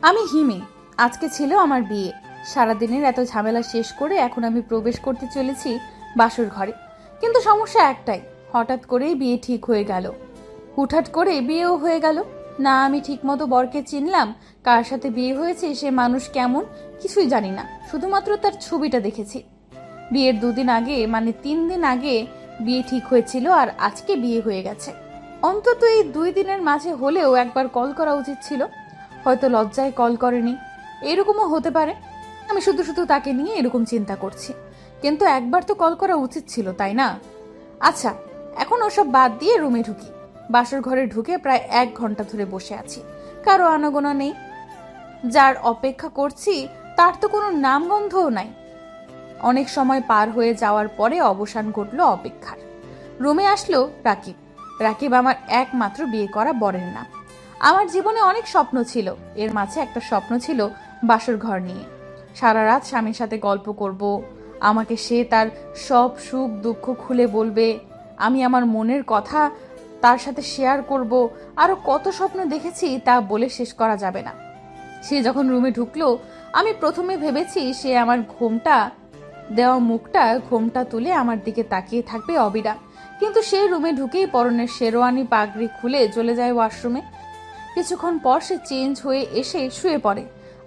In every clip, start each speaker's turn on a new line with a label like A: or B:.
A: আমি হিমি। আজকে ছিল আমার বিয়ে। সারাদিনের এত ঝামেলা শেষ করে এখন আমি প্রবেশ করতে চলেছি বাসর ঘরে। কিন্তু সমস্যা একটাই, হঠাৎ করেই বিয়ে ঠিক হয়ে গেল। হুটহাট করে বিয়েও হয়ে গেল। না আমি ঠিকমতো বরকে চিনলাম, কার সাথে বিয়ে হয়েছে, সে মানুষ কেমন কিছুই জানি না, শুধুমাত্র তার ছবিটা দেখেছি। বিয়ের 2 দিন আগে, মানে 3 দিন আগে বিয়ে ঠিক হয়েছিল, আর আজকে বিয়ে হয়ে গেছে। অন্তত এই 2 দিনের মাঝে হলেও একবার কল করা উচিত ছিল। হয়তো লজ্জায় কল করেনি, এরকমও হতে পারে। আমি শুধু শুধু তাকে নিয়ে এরকম চিন্তা করছি, কিন্তু একবার তো কল করা উচিত ছিল, তাই না? আচ্ছা, এখন ওসব বাদ দিয়ে রুমে ঢুকি। বাসর ঘরে ঢুকে প্রায় 1 ঘন্টা ধরে বসে আছি, কারো আনাগোনা নেই। যার অপেক্ষা করছি তার তো কোনো নামগন্ধও নাই। অনেক সময় পার হয়ে যাওয়ার পরে অবসান ঘটলো অপেক্ষার। রুমে আসলো রাকিব। রাকিব আমার একমাত্র বিয়ে করা বরের নাম। আমার জীবনে অনেক স্বপ্ন ছিল, এর মাঝে একটা স্বপ্ন ছিল বাসর ঘর নিয়ে। সারা রাত স্বামীর সাথে গল্প করব, আমাকে সে তার সব সুখ দুঃখ খুলে বলবে, আমি আমার মনের কথা তার সাথে শেয়ার করব। আরো কত স্বপ্ন দেখেছি তা বলে শেষ করা যাবে না। সে যখন রুমে ঢুকলো, আমি প্রথমে ভেবেছি সে আমার ঘোমটা তুলে আমার দিকে তাকিয়ে থাকবে অবিরাম। কিন্তু সে রুমে ঢুকেই পরনের শেরওয়ানি পাগড়ি খুলে চলে যায় ওয়াশরুমে। কিছুক্ষণ পর সে চেঞ্জ হয়ে এসে শুয়ে পড়ে,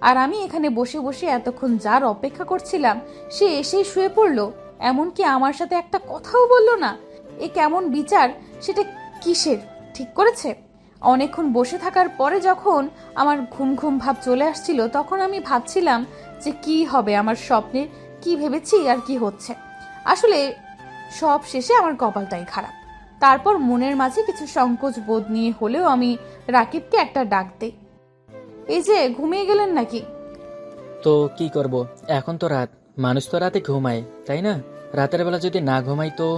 A: আর আমি এখানে বসে বসে এতক্ষণ যার অপেক্ষা করছিলাম সে এসেই শুয়ে পড়লো। এমনকি আমার সাথে একটা কথাও বলল না। এ কেমন বিচার, সেটা কিসের ঠিক করেছে? অনেকক্ষণ বসে থাকার পরে যখন আমার ঘুম ঘুম ভাব চলে আসছিল, তখন আমি ভাবছিলাম যে কি হবে আমার স্বপ্নে, কি ভেবেছি আর কি হচ্ছে। আসলে সব শেষে আমার কপালটাই খারাপ। তারপর মনের মাঝে কিছু সংকোচ বোধ নিয়ে হলেও আমি রাকিবকে একটা ডাক দেই। এই যে ঘুমিয়ে গেলেন নাকি?
B: তো কি করব, এখন তো রাত, মানুষ তো রাতে ঘুমায় তাই না? রাতের বেলা যদি না ঘুমাই তো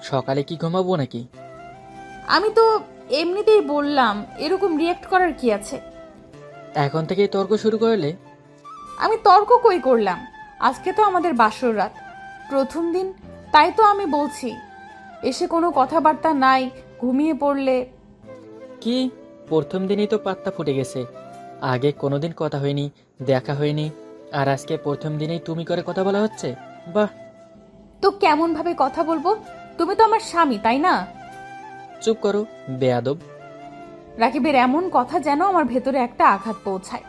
B: সকালে কি ঘুমাবো নাকি?
A: আমি তো এমনিতেই বললাম, এরকম রিয়েক্ট করার কি আছে?
B: এখন থেকেই তর্ক শুরু করলে?
A: আমি তর্ক কই করলাম? আজকে তো আমাদের বাসর রাত, প্রথম দিন, তাই তো আমি বলছি। এসে কোনো কথাবার্তা নাই, ঘুমিয়ে পড়লে।
B: কি, প্রথম দিনই তো পাত্তা ফুটে গেছে? আগে কোনোদিন কথা হয়নি, দেখা হয়নি, আর আজকে প্রথম দিনেই তুমি করে কথা বলা হচ্ছে? বাহ!
A: তো কেমন ভাবে কথা বলবো? তুমি তো আমার স্বামী, তাই না?
B: চুপ করো, বেয়াদব!
A: রাকিবের এমন কথা যেন আমার ভেতরে একটা আঘাত পৌঁছায়।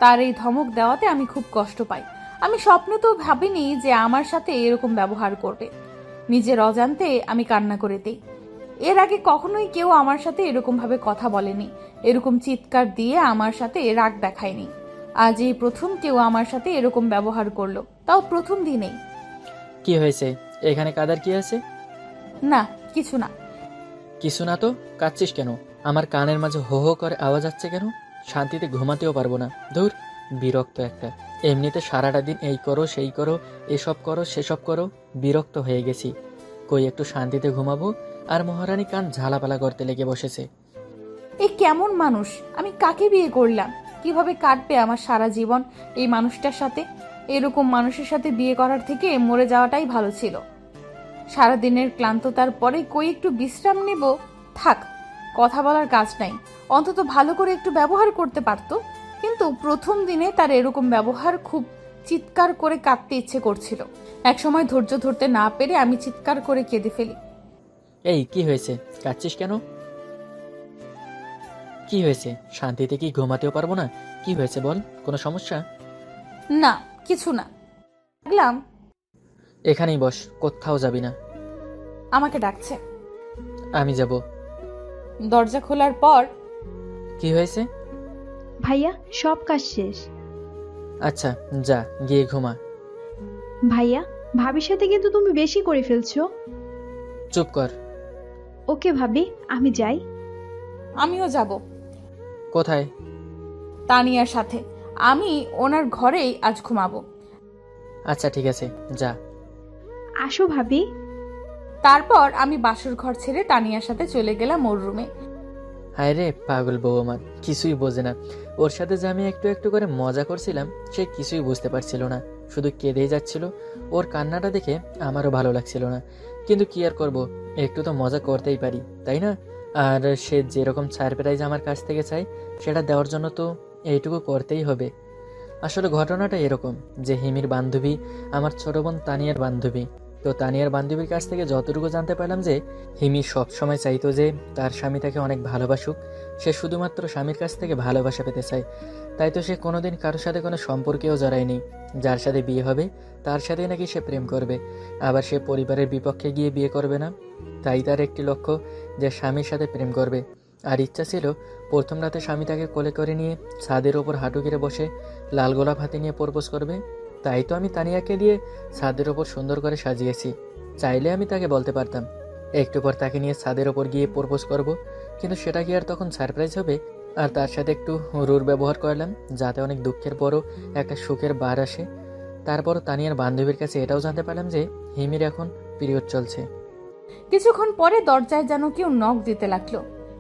A: তার এই ধমক দেওয়াতে আমি খুব কষ্ট পাই। আমি স্বপ্নে তো ভাবিনি যে আমার সাথে এরকম ব্যবহার করবে। নিজের অজান্তে আমি কান্না করে দিই। এর আগে কখনোই কেউ আমার সাথে এরকম ভাবে কথা বলেনি, এরকম চিৎকার দিয়ে আমার সাথে রাগ দেখায়নি। আজ এই প্রথম কেউ আমার সাথে এরকম ব্যবহার করলো, তাও প্রথম দিনেই।
B: কি হয়েছে? এখানে কাদার কি আছে?
A: না, কিছু না।
B: কিছু না তো কাঁদছিস কেন? আমার কানের মাঝে হো হো করে আওয়াজ আসছে কেন? শান্তিতে ঘুমাতেও পারবো না। ধুর, বিরক্ত একটা। এমনিতে সারাটা দিন এই করো সেই করো, এসব করো সেসব করো, বিরক্ত হয়ে গেছি। কই একটু শান্তিতে ঘুমাবো, আর মহারানী কান ঝালাপালা করতে লেগে বসেছে।
A: এই কেমন মানুষ? আমি কাকে বিয়ে করলাম? কিভাবে কাটবে আমার সারা জীবন এই মানুষটার সাথে? এরকম মানুষের সাথে বিয়ে করার থেকে মরে যাওয়াটাই ভালো ছিল। সারাদিনের ক্লান্ততার পরে কই একটু বিশ্রাম নেব। থাক, কথা বলার কাজ নাই। অন্তত ভালো করে একটু ব্যবহার করতে পারতো। কিন্তু প্রথম দিনে তার এরকম ব্যবহার, খুব চিৎকার করে কাঁদতে ইচ্ছে করছিল। একসময় ধৈর্য ধরতে না পেরে আমি চিৎকার করে কেঁদে ফেলি।
B: এই কি হয়েছে? কাঁদছিস কেন? কি হয়েছে? শান্তিতে কি ঘুমাতেও পারবো না? কি হয়েছে বল, কোনো সমস্যা?
A: না, কিছু না। দেখলাম
B: এখানেই বস, কোথাও যাবি না।
A: আমাকে ডাকছে।
B: আমি যাব।
A: দরজা খোলার পর,
B: কি হয়েছে?
C: ভাইয়া, সব কাজ শেষ।
B: আচ্ছা, যা গিয়ে ঘুমা।
C: ভাইয়া, ভাবির সাথে কিন্তু তুমি বেশি করে ফেলছো।
B: চুপ কর।
C: ওকে ভাবি, আমি যাই।
A: আমিও যাব
B: কোথায়?
A: তানিয়ার সাথে। আমি ওনার ঘরেই আজ ঘুমাবো।
B: আচ্ছা ঠিক আছে, যা।
C: আসো ভাবি।
A: তারপর আমি বাসর ঘর ছেড়ে তানিয়ার সাথে চলে গেলাম ওর রুমে।
B: হায় রে পাগল বউ আমার, কিছুই বোঝে না। ওর সাথে যে আমি একটু একটু করে মজা করছিলাম, সে কিছুই বুঝতে পারছিল না, শুধু কেঁদেই যাচ্ছিল। ওর কান্নাটা দেখে আমারও ভালো লাগছিল না, কিন্তু কি আর করব, একটু তো মজা করতেই পারি তাই না? আর সে যেরকম সারপ্রাইজ আমার কাছ থেকে চাই, সেটা দেওয়ার জন্য তো এইটুকু করতেই হবে। আসলে ঘটনাটা এরকম যে হিমির বান্ধবী আমার ছোট বোন তানিয়ার বান্ধবী। তো তানিয়ার বান্ধবীর কাছ থেকে যতটুকু জানতে পারলাম যে হিমি সবসময় চাইতো যে তার স্বামী তাকে অনেক ভালোবাসুক, সে শুধুমাত্র স্বামীর কাছ থেকে ভালোবাসা পেতে চায়। তাই তো সে কোনোদিন কারোর সাথে কোনো সম্পর্কেও জড়ায়নি। যার সাথে বিয়ে হবে তার সাথেই নাকি সে প্রেম করবে, আবার সে পরিবারের বিপক্ষে গিয়ে বিয়ে করবে না। তাই তার একটি লক্ষ্য যে স্বামীর সাথে প্রেম করবে। আর ইচ্ছা ছিল প্রথম রাতে স্বামী তাকে কোলে করে নিয়ে ছাদের ওপর হাঁটু গেড়ে বসে লাল গোলাপ হাতে নিয়ে প্রপোজ করবে। তাই তো আমি তানিয়াকে দিয়ে ছাদের ওপর সুন্দর করে সাজিয়েছি। চাইলে আমি তাকে বলতে পারতাম একটু পর তাকে নিয়ে ছাদের ওপর গিয়ে প্রপোজ করব, কিন্তু সেটা কি আর তখন সারপ্রাইজ হবে? আর তার সাথে একটু রুর ব্যবহার করলাম যাতে অনেক দুঃখের পরও একটা সুখের বার আসে। তারপর তানিয়ার বান্ধবীর কাছে এটাও জানতে পারলাম যে হিমির এখন পিরিয়ড চলছে।
A: কিছুক্ষণ পরে দরজায় যেন কেউ নখ দিতে লাগলো।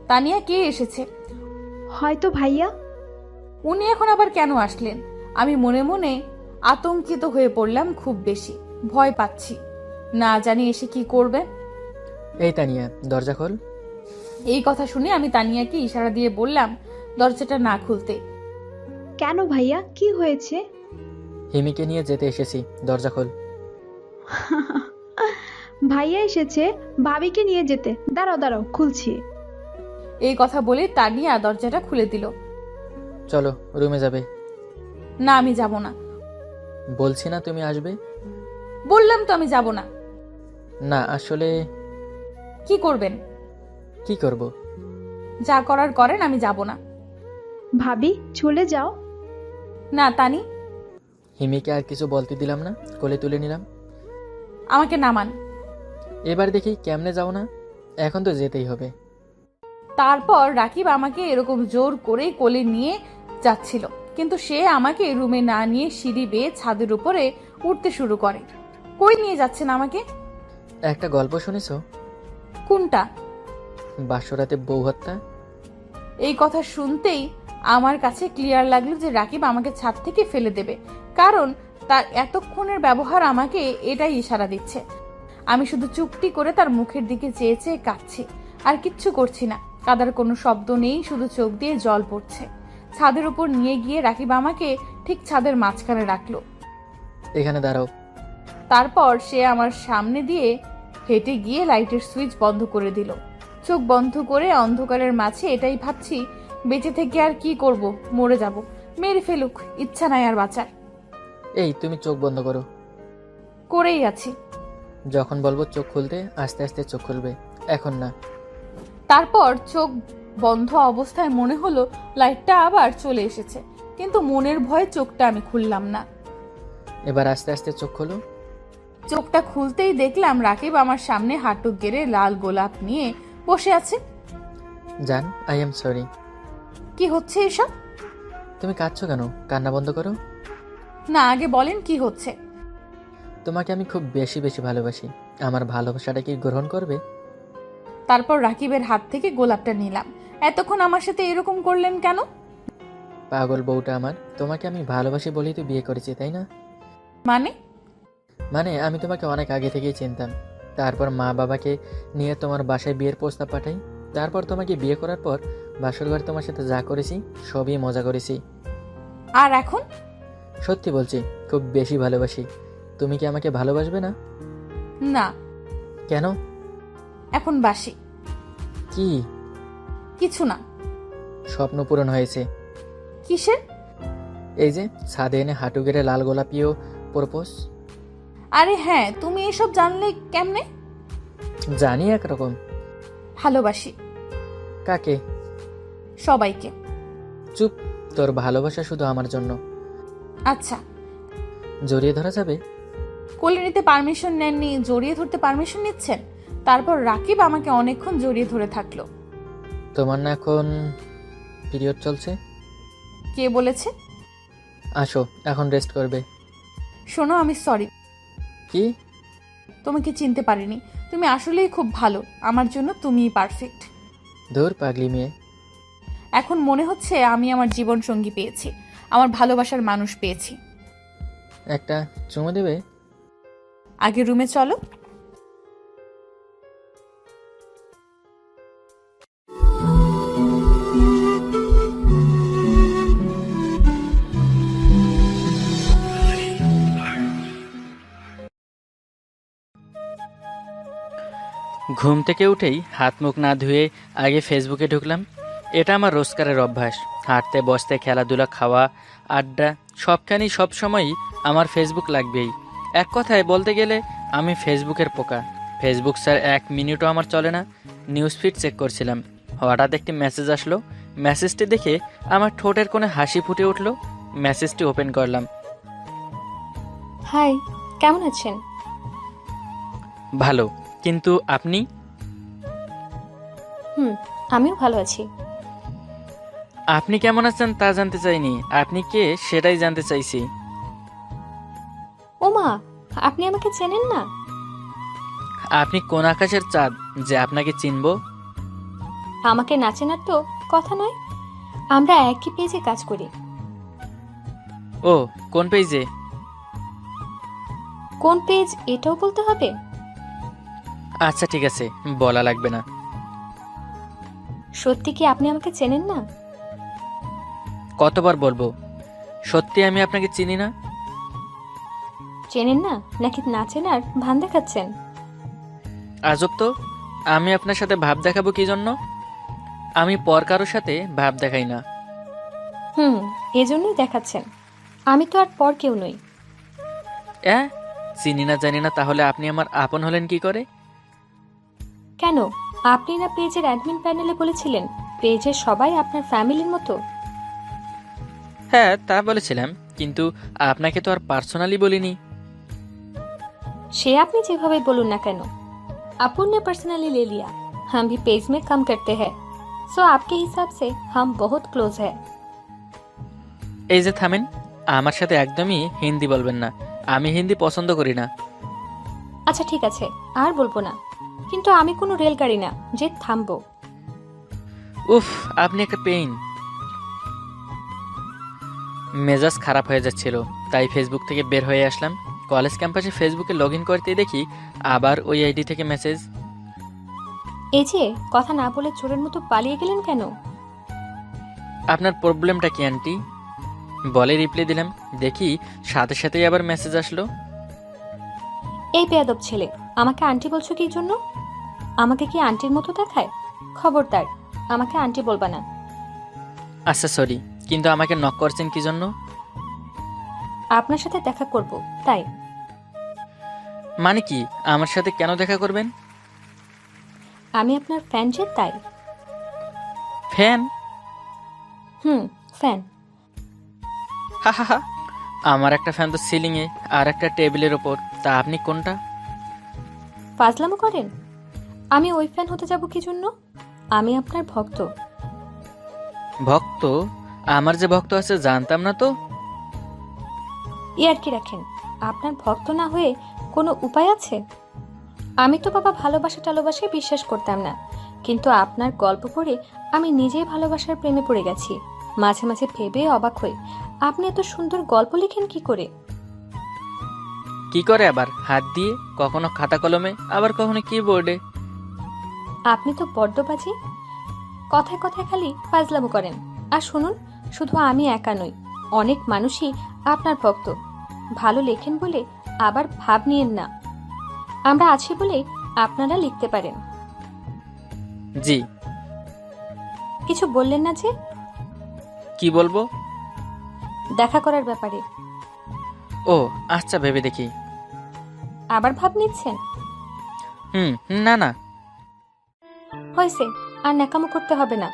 A: তানিয়া, কে এসেছে?
C: হয়তো ভাইয়া।
A: উনি এখন আবার কেন আসলেন? আমি মনে মনে আতঙ্কিত হয়ে পড়লাম, খুব বেশি ভয় পাচ্ছি, না জানি এসে কি করবে।
B: এই তানিয়া, দরজা খোল।
A: এই কথা শুনে আমি তানিয়াকে ইশারা দিয়ে বললাম দরজাটা না খুলতে।
C: কেন ভাইয়া, কি হয়েছে?
B: হিমিকে নিয়ে যেতে এসেছি, দরজা খোল।
C: ভাইয়া এসেছে ভাবিকে নিয়ে যেতে। দাঁড়াও দাঁড়াও, খুলছি।
A: এই কথা বলে তানিয়া দরজাটা খুলে দিল।
B: চলো, রুমে যাবে।
A: না, আমি যাব না।
B: বলছি না তুমি আসবে?
A: বললাম তো আমি যাব না।
B: না আসলে
A: কি করবেন?
B: কি করব?
A: যা করার করেন, আমি যাব না।
C: ভাবি, চলে যাও।
A: না তানি।
B: হিমিকে আর কিছু বলতে দিলাম না, কোলে তুলে নিলাম।
A: আমাকে নামান।
B: এবার দেখি কেমনে যাও না, এখন তো যেতেই হবে।
A: তারপর রাকিব আমাকে এরকম জোর করে কোলে নিয়ে যাচ্ছিল, কিন্তু সে আমাকে রুমে না নিয়ে সিঁড়ি বেয়ে ছাদের উপরে উঠতে শুরু করে। কই নিয়ে যাচ্ছেন আমাকে?
B: একটা গল্প শুনেছো?
A: কোনটা?
B: বাসরাতে বউ হত্যা।
A: এই কথা শুনতেই আমার কাছে ক্লিয়ার লাগলো যে রাকিব আমাকে ছাদ থেকে ফেলে দেবে, কারণ তার এতক্ষণের ব্যবহার আমাকে এটাই ইশারা দিচ্ছে। আমি শুধু চুপটি করে তার মুখের দিকে চেয়ে চেয়ে কাঁদছি, আর কিচ্ছু করছি না। কাদার কোনো শব্দ নেই, শুধু চোখ দিয়ে জল পড়ছে। ছাদের উপর নিয়ে গিয়ে রাকিব আমাকে ঠিক ছাদের মাঝখানে রাখলো।
B: এখানে দাঁড়াও।
A: তারপর সে আমার সামনে দিয়ে হেঁটে গিয়ে লাইটের সুইচ বন্ধ করে দিল। চোখ বন্ধ করে অন্ধকারের মাঝে এটাই ভাবছি, বেঁচে থেকে আর কি করব, মরে যাব, মেরে ফেলুক, ইচ্ছা নাই আর বাঁচার।
B: এই তুমি চোখ বন্ধ করো।
A: করেই আছি।
B: যখন বলবো চোখ খুলতে আস্তে আস্তে চোখ খুলবে, এখন না।
A: তারপর চোখ বন্ধ অবস্থায় মনে হলো লাইটটা আবার চলে এসেছে, কিন্তু মনের ভয়ে চোখটা আমি খুললাম না।
B: এবার আস্তে আস্তে চোখ খোলো।
A: চোখটা খুলতেই দেখলাম রাকিব আমার সামনে হাঁটু গেড়ে লাল গোলাপ নিয়ে বসে আছে।
B: জান, আই এম সরি।
A: কি হচ্ছে এসব?
B: তুমি কাঁদছো কেন? কান্না বন্ধ করো।
A: না, আগে বলেন কি হচ্ছে।
B: তোমাকে আমি খুব বেশি বেশি ভালোবাসি, আমার ভালোবাসাটা কি গ্রহণ করবে?
A: তারপর রাকিবের হাত থেকে গোলাপটা নিলাম। এতক্ষণ আমার সাথে এরকম করলেন কেন?
B: পাগল বউটা আমার, তোমাকে আমি ভালোবাসি বলেই তো বিয়ে করেছি, তাই না?
A: মানে?
B: মানে আমি তোমাকে অনেক আগে থেকেই চিনতাম। তারপর মা বাবাকে নিয়ে তোমার বাসায় বিয়ের প্রস্তাব পাঠাই। তারপর তোমাকে বিয়ে করার পর বাসর ঘরে তোমার সাথে যা করেছি সবই মজা করেছি।
A: আর এখন?
B: সত্যি বলছি, খুব বেশি ভালোবাসি। তুমি কি আমাকে ভালোবাসবে না?
A: না।
B: কেন?
A: এখন বাসি।
B: কি?
A: কিছু না।
B: স্বপ্ন পূরণ হয়েছে।
A: কিসের?
B: এই যে ছাদে এনে হাঁটু গেড়ে লাল গোলাপিও প্রপোজ।
A: আরে হ্যাঁ, তুমি এসব জানলে কেমনে?
B: জানি একরকম।
A: ভালোবাসি।
B: কাকে?
A: সবাইকে।
B: চুপ, তোর ভালোবাসা শুধু আমার জন্য।
A: আচ্ছা।
B: জড়িয়ে ধরা যাবে?
A: কোলে নিতে পারমিশন নেননি, জড়িয়ে ধরতে পারমিশন নিচ্ছেন? তারপর রাকিব আমাকে অনেকক্ষণ জড়িয়ে ধরে থাকলো।
B: তোমার না এখন পিরিয়ড চলছে?
A: কে বলেছে?
B: আসো, এখন রেস্ট করবে।
A: শোনো, আমি সরি।
B: কি?
A: তোমাকে চিনতে পারিনি। তুমি আসলেই খুব ভালো, আমার জন্য তুমিই পারফেক্ট।
B: ধুর পাগলি মেয়ে।
A: এখন মনে হচ্ছে আমি আমার জীবন সঙ্গী পেয়েছি, আমার ভালোবাসার মানুষ পেয়েছি।
B: একটা চুমু দেবে?
A: আগে রুমে চলো।
B: ঘুম থেকে উঠেই হাত মুখ না ধুয়ে আগে ফেসবুকে ঢুকলাম। এটা আমার রোজকারের অভ্যাস। হাঁটতে বসতে খেলাধুলা খাওয়া আড্ডা সবখানেই সবসময়ই আমার ফেসবুক লাগবেই। এক কথায় বলতে গেলে আমি ফেসবুকের পোকা। ফেসবুক স্যার 1 মিনিটও আমার চলে না। নিউজ ফিড চেক করছিলাম, হঠাৎ একটি মেসেজ আসলো। মেসেজটি দেখে আমার ঠোঁটের কোণে হাসি ফুটে উঠলো। মেসেজটি ওপেন করলাম।
D: হাই, কেমন আছেন?
B: ভালো, কিন্তু আপনি?
D: আমিও ভালো আছি।
B: আপনি কেমন আছেন তা জানতে চাইনি, আপনি কে সেটাই জানতে চাইছি।
D: ওমা, আপনি আমাকে চেনেন না?
B: আপনি কোন আকাশের চাঁদ যে আপনাকে চিনবো?
D: আমাকে না চেনার তো কথা নয়। আমরা একই পেজে কাজ করি।
B: ও, কোন পেজে?
D: কোন পেজ এটাও বলতে হবে?
B: আচ্ছা ঠিক আছে, বলা লাগবে না।
D: সত্যি কি আপনি আমাকে চেনেন না?
B: কতবার বলবো, সত্যি আমি আপনাকে চিনি না।
D: চেনেন না নাকি না চেনার ভান দেখাচ্ছেন?
B: আজব তো, আমি আপনার সাথে ভাব দেখাবো কি জন্য? আমি পর কারোর সাথে ভাব দেখাই না।
D: এজন্যই দেখাচ্ছেন। আমি তো আর পর কেউ নই।
B: চিনি না জানি না, তাহলে আপনি আমার আপন হলেন কি করে?
D: কেন, আপনি না পেজের অ্যাডমিন প্যানেলে বলেছিলেন পেজের সবাই আপনার ফ্যামিলির মতো?
B: হ্যাঁ, তা বলেছিলাম, কিন্তু আপনাকে তো আর পার্সোনালি বলিনি।
D: সে আপনি যেভাবে বলুন না কেন, अपन ने पर्सनली ले लिया। हम भी पेज में कम करते हैं, सो आपके हिसाब से हम बहुत क्लोज है।
B: এই যে থামেন, আমার সাথে একদমই হিন্দি বলবেন না। আমি হিন্দি পছন্দ করি না।
D: আচ্ছা ঠিক আছে, আর বলবো না, কিন্তু আমি কোনো রেলগাড়ি না যে থামবো।
B: উফ, আপনি একটা পেইন। মেজাজ খারাপ হয়ে যাচ্ছিল, তাই ফেসবুক থেকে বের হয়ে আসলাম। কলেজ ক্যাম্পাসে ফেসবুকে লগ ইন করতেই দেখি আবার ওই আইডি থেকে মেসেজ।
D: এই যে কথা না বলে চোরের মতো পালিয়ে গেলেন কেন?
B: আপনার প্রবলেমটা কি আন্টি? বলে রিপ্লাই দিলাম, দেখি সাথে সাথেই আবার মেসেজ আসলো।
D: এই বেয়াদব ছেলে, আমাকে আন্টি বলছো কি জন্য? আমাকে কি আন্টির মতো দেখায়? খবরদার, আমাকে আন্টি বলবা না।
B: আচ্ছা সরি, কিন্তু আমাকে নক করছেন কি জন্য?
D: আপনার সাথে দেখা করব তাই।
B: মানে কি, আমার সাথে কেন দেখা করবেন?
D: আমি আপনার ফ্যান যে তাই।
B: ফ্যান?
D: ফ্যান।
B: হা হা হা, আমার একটা ফ্যান তো সিলিংয়ে আর একটা টেবিলের ওপর, তা আপনি কোনটা?
D: ফাজলামো করেন? আমি ওই ফ্যান হতে যাব কি জন্য? আমি আপনার ভক্ত।
B: ভক্ত? আমার যে ভক্ত আছে জানতাম না তো।
D: ইয়ার কি রাখেন, আপনার ভক্ত না হয়ে কোনো উপায় আছে? আমি তো বাবা ভালোবাসা টালোবাসায় বিশ্বাস করতাম না, কিন্তু আপনার গল্প পড়ে আমি নিজেই ভালোবাসার প্রেমে পড়ে গেছি। মাঝে মাঝে ভেবে অবাক হই, আপনি এত সুন্দর গল্প লিখেন কি করে?
B: কি করে আবার? হাত দিয়ে, কখনো খাতা কলমে, আবার কখনো কিবোর্ডে।
D: আপনি তো বড্ড বাজি। কথায় কথায় খালি ফাজলামো করেন। আর শুনুন, শুধু আমি একা নই, অনেক মানুষই আপনার ভক্ত। ভালো লেখেন বলে আবার ভাব নিয়েন না। আমরা আছি বলে আপনারা লিখতে পারেন।
B: জি।
D: কিছু বললেন না যে?
B: কি বলবো?
D: দেখা করার ব্যাপারে।
B: ও আচ্ছা, ভেবে দেখি।
D: আবার ভাব নিচ্ছেন?
B: না না।
D: হয়েছে, আর ন্যাকামো করতে হবে না।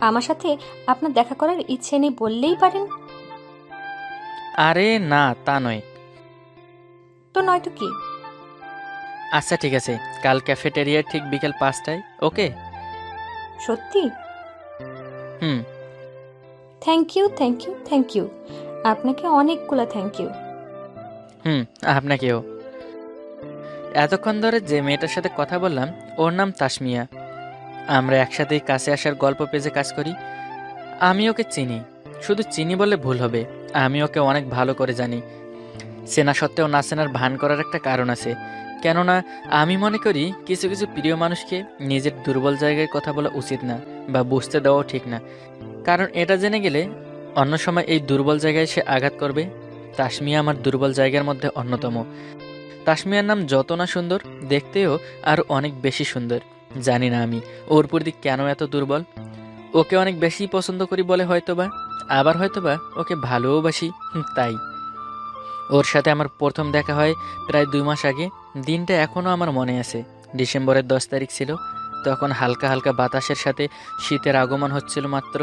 D: আমার সাথে আপনার দেখা করার ইচ্ছে নেই বললেই পারেন।
B: আরে না, তা নয়।
D: তো নয়তো কি?
B: আচ্ছা ঠিক আছে, কাল ক্যাফেটেরিয়ায় ঠিক বিকেল 5টায়, ওকে?
D: সত্যি?
B: হুম।
D: Thank you, thank you, thank you. আপনাকে অনেকগুলো থ্যাংক ইউ।
B: আপনাকেও। এতক্ষণ ধরে যে মেয়েটার সাথে কথা বললাম ওর নাম তাসমিয়া। আমরা একসাথেই কাছে আসার গল্প পেজে কাজ করি। আমি ওকে চিনি, শুধু চিনি বলে ভুল হবে, আমি ওকে অনেক ভালো করে জানি। চেনা সত্ত্বেও না চেনার ভান করার একটা কারণ আছে। কেননা আমি মনে করি কিছু কিছু প্রিয় মানুষকে নিজের দুর্বল জায়গায় কথা বলা উচিত না, বা বুঝতে দেওয়াও ঠিক না। কারণ এটা জেনে গেলে অন্য সময় এই দুর্বল জায়গায় সে আঘাত করবে। তাসমিয়া আমার দুর্বল জায়গার মধ্যে অন্যতম। তাসমিয়ার নাম যত না সুন্দর, দেখতেও আর অনেক বেশি সুন্দর। জানি না আমি ওর প্রতি কেন এত দুর্বল। ওকে অনেক বেশি পছন্দ করি বলে হয়তোবা, আবার হয়তোবা ওকে ভালোবাসি তাই। ওর সাথে আমার প্রথম দেখা হয় প্রায় 2 মাস আগে। দিনটা এখনও আমার মনে আছে। ডিসেম্বরের 10 তারিখ ছিল। তখন হালকা হালকা বাতাসের সাথে শীতের আগমন হচ্ছিল মাত্র।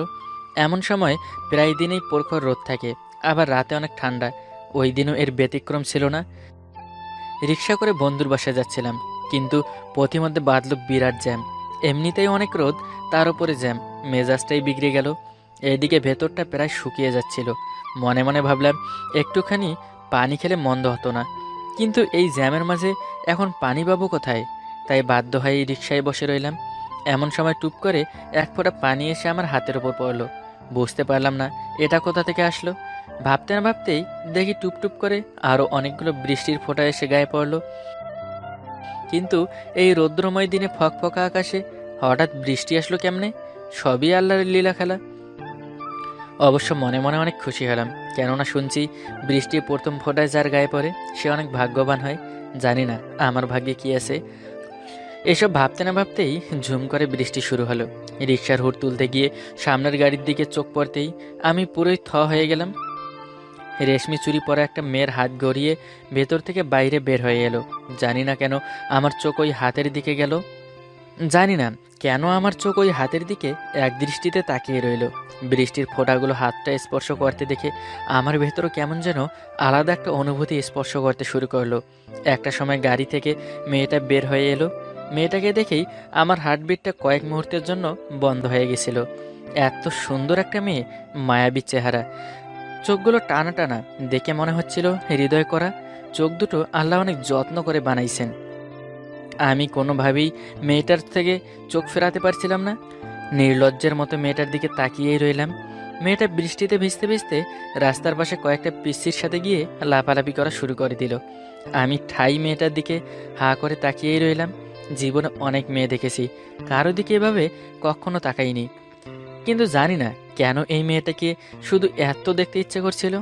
B: এমন সময় প্রায় দিনেই প্রখর রোদ থাকে, আবার রাতে অনেক ঠান্ডা। ওই দিনও এর ব্যতিক্রম ছিল না। রিক্সা করে বন্ধুর বাসায় যাচ্ছিলাম, কিন্তু পথিমধ্যে বাঁধল বিরাট জ্যাম। এমনিতেই অনেক রোদ, তার উপরে জ্যাম, মেজাজটাই বিগড়ে গেল। এদিকে ভেতরটা প্রায় শুকিয়ে যাচ্ছিল। মনে মনে ভাবলাম একটুখানি পানি খেলে মন্দ হতো না, কিন্তু এই জ্যামের মাঝে এখন পানি পাবো কোথায়? তাই বাধ্য হয়ে রিক্সায় বসে রইলাম। এমন সময় টুপ করে এক ফোঁটা পানি এসে আমার হাতের ওপর পড়লো। বুঝতে পারলাম না এটা কোথা থেকে আসলো। ভাবতে না ভাবতেই দেখি টুপ টুপ করে আরও অনেকগুলো বৃষ্টির ফোঁটা এসে গায়ে পড়লো। কিন্তু এই রৌদ্রময় দিনে ফকফকা আকাশে হঠাৎ বৃষ্টি আসলো কেমনে? সবই আল্লাহর লীলা খেলা। অবশ্য মনে মনে অনেক খুশি হলাম, কেননা শুনছি বৃষ্টি প্রথম ফোঁটায় যার গায়ে পড়ে সে অনেক ভাগ্যবান হয়। জানি না আমার ভাগ্যে কি আছে। এসব ভাবতে না ভাবতেই ঝুম করে বৃষ্টি শুরু হলো। রিকশার হুড় তুলতে গিয়ে সামনের গাড়ির দিকে চোখ পড়তেই আমি পুরোই হয়ে গেলাম। রেশমি চুরি পরা একটা মেয়ের হাত গড়িয়ে ভেতর থেকে বাইরে বের হয়ে এলো। জানি না কেন আমার চোখ ওই হাতের দিকে গেল। জানি না কেন আমার চোখ ওই হাতের দিকে এক দৃষ্টিতে তাকিয়ে রইল। বৃষ্টির ফোঁটাগুলো হাতটা স্পর্শ করতে দেখে আমার ভেতরও কেমন যেন আলাদা একটা অনুভূতি স্পর্শ করতে শুরু করলো। একটা সময় গাড়ি থেকে মেয়েটা বের হয়ে এলো। মেয়েটাকে দেখেই আমার হার্টবিটটা কয়েক মুহূর্তের জন্য বন্ধ হয়ে গেছিল। এত সুন্দর একটা মেয়ে, মায়াবী চেহারা, চোখগুলো টানা টানা, দেখে মনে হচ্ছিল হৃদয় করা। চোখ দুটো আল্লাহ অনেক যত্ন করে বানাইছেন। আমি কোনোভাবেই মেয়েটার থেকে চোখ ফেরাতে পারছিলাম না। নির্লজ্জের মতো মেয়েটার দিকে তাকিয়েই রইলাম। মেয়েটা বৃষ্টিতে ভিজতে ভিজতে রাস্তার পাশে কয়েকটা পিচ্ছির সাথে গিয়ে লাফালাফি করা শুরু করে দিল। আমি ঠাই মেয়েটার দিকে হা করে তাকিয়েই রইলাম। জীবনে অনেক মেয়ে দেখেছি, কারো দিকে এভাবে কখনো তাকাইনি। কিন্তু জানি না কেন এই মেয়েটাকে শুধু এত দেখতে ইচ্ছে করছিল।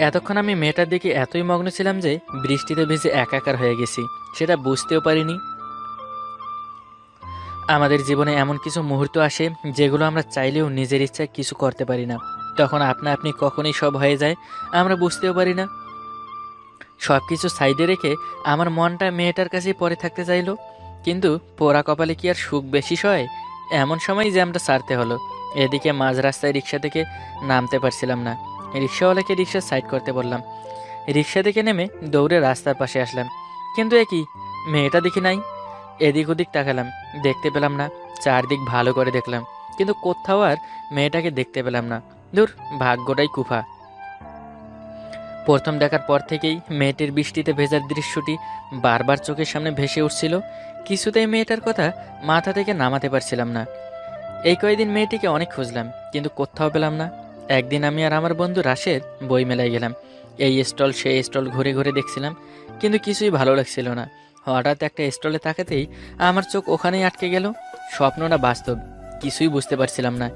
B: এতক্ষণ আমি মেয়েটার দিকে এতই মগ্ন ছিলাম যে বৃষ্টিতে ভিজে একাকার হয়ে গেছি, সেটা বুঝতেও পারিনি। আমাদের জীবনে এমন কিছু মুহূর্ত আসে যেগুলো আমরা চাইলেও নিজের ইচ্ছায় কিছু করতে পারি না। তখন আপনা আপনি কখনই সব হয়ে যায়, আমরা বুঝতেও পারি না। সব কিছু সাইডে রেখে আমার মনটা মেয়েটার কাছেই পড়ে থাকতে চাইলো। কিন্তু পোড়া কপালে কি আর সুখ বেশি সয়? এমন সময় জ্যামটা ছাড়তে হলো। এদিকে মাঝ রাস্তায় রিক্সা থেকে নামতে পারছিলাম না। রিক্সাওয়ালাকে রিক্সা সাইড করতে বললাম। রিক্সা থেকে নেমে দৌড়ে রাস্তার পাশে আসলাম, কিন্তু একই মেয়েটা দেখি নাই। এদিক ওদিক তাকালাম, দেখতে পেলাম না। চারদিক ভালো করে দেখলাম, কিন্তু কোথাও আর মেয়েটাকে দেখতে পেলাম না। ধুর, ভাগ্যটাই কুফা। প্রথম দেখার পর থেকেই মেয়েটির বৃষ্টিতে ভেজার দৃশ্যটি বারবার চোখের সামনে ভেসে উঠছিল। কিছুতেই মেয়েটার কথা মাথা থেকে নামাতে পারছিলাম না। এই কয়েকদিন মেয়েটিকে অনেক খুঁজলাম, কিন্তু কোথাও পেলাম না। একদিন আমি আর আমার বন্ধু রাশেদ বই মেলায় গেলাম। এই স্টল সেই স্টল ঘুরে ঘুরে দেখছিলাম, কিন্তু কিছুই ভালো লাগছিল না। হঠাৎ একটা স্টলে তাকাতেই আমার চোখ ওখানেই আটকে গেল। স্বপ্নটা বাস্তব কিছুই বুঝতে পারছিলাম না।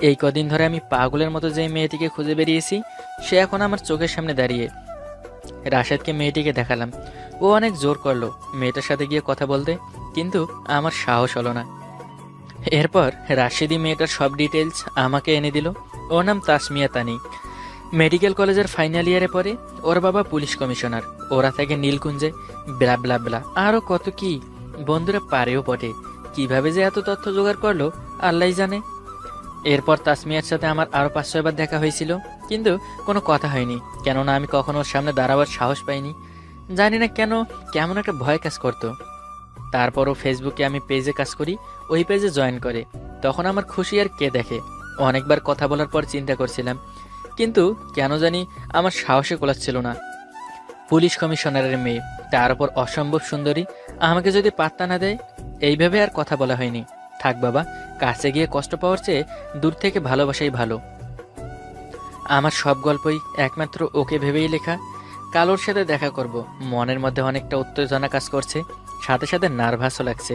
B: এই কদিন ধরে আমি পাগলের মতো যে মেয়েটিকে খুঁজে বেরিয়েছি, সে এখন আমার চোখের সামনে দাঁড়িয়ে। রাশেদকে মেয়েটিকে দেখালাম। ও অনেক জোর করলো মেয়েটার সাথে গিয়ে কথা বলতে, কিন্তু আমার সাহস হলো না। এরপর রাশেদি মেয়েটার সব ডিটেলস আমাকে এনে দিল। ওর নাম তাসমিয়া তানি, মেডিকেল কলেজের ফাইনাল ইয়ারে পড়ে। ওর বাবা পুলিশ কমিশনার, ওরা থাকে নীলকুঞ্জে, ব্লা ব্লা ব্লা আরও কত কি। বন্ধুরা পারেও বটে, কিভাবে যে এত তথ্য জোগাড় করলো আল্লাহই জানে। এরপর তাসমিয়ার সাথে আমার আরও 5-6 বার দেখা হয়েছিল, কিন্তু কোনো কথা হয়নি, কেননা আমি কখনো ওর সামনে দাঁড়াবার সাহস পাইনি। জানি না কেন কেমন একটা ভয় কাজ করতো। তারপরও ফেসবুকে আমি পেজে কাজ করি, ওই পেজে জয়েন করে। তখন আমার খুশি আর কে দেখে। অনেকবার কথা বলার পর চিন্তা করছিলাম, কিন্তু কেন জানি আমার সাহসে কোলাচ্ছিল না। পুলিশ কমিশনারের মেয়ে, তার উপর অসম্ভব সুন্দরী, আমাকে যদি পাত্তা না দেয়। এইভাবে আর কথা বলা হয়নি। থাক বাবা, কাছে গিয়ে কষ্ট পাওয়ার চেয়ে দূর থেকে ভালোবাসাই ভালো। আমার সব গল্পই একমাত্র ওকে ভেবেই লেখা। কালোর সাথে দেখা করব, মনের মধ্যে অনেকটা উত্তেজনা কাজ করছে, সাথে সাথে নার্ভাসও লাগছে।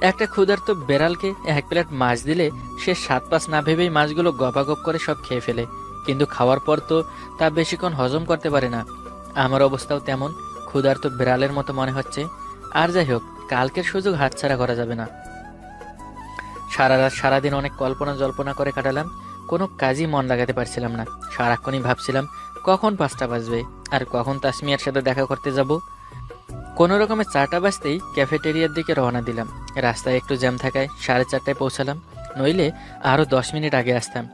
B: একটা ক্ষুধার্ত বেড়ালকে 1 প্লেট মাছ দিলে সে 7-5 না ভেবেই মাছগুলো গপাগপ করে সব খেয়ে ফেলে, কিন্তু খাওয়ার পর তো তা বেশিক্ষণ হজম করতে পারে না। আমার অবস্থাও তেমন, ক্ষুধার্ত বিড়ালের মতো মনে হচ্ছে। আর যাই হোক, কালকের সুযোগ হাতছাড়া করা যাবে না। সারা রাত সারাদিন অনেক কল্পনা জল্পনা করে কাটালাম, কোনো কাজই মন লাগাতে পারছিলাম না। সারাক্ষণই ভাবছিলাম কখন 5টা বাজবে আর কখন তাসমিয়ার সাথে দেখা করতে যাব। কোনো রকমে 4টা বাজতেই ক্যাফেটেরিয়ার দিকে রওনা দিলাম। রাস্তায় একটু জ্যাম থাকায় 4:30টায় পৌঁছালাম, নইলে আরও 10 মিনিট আগে আসতাম।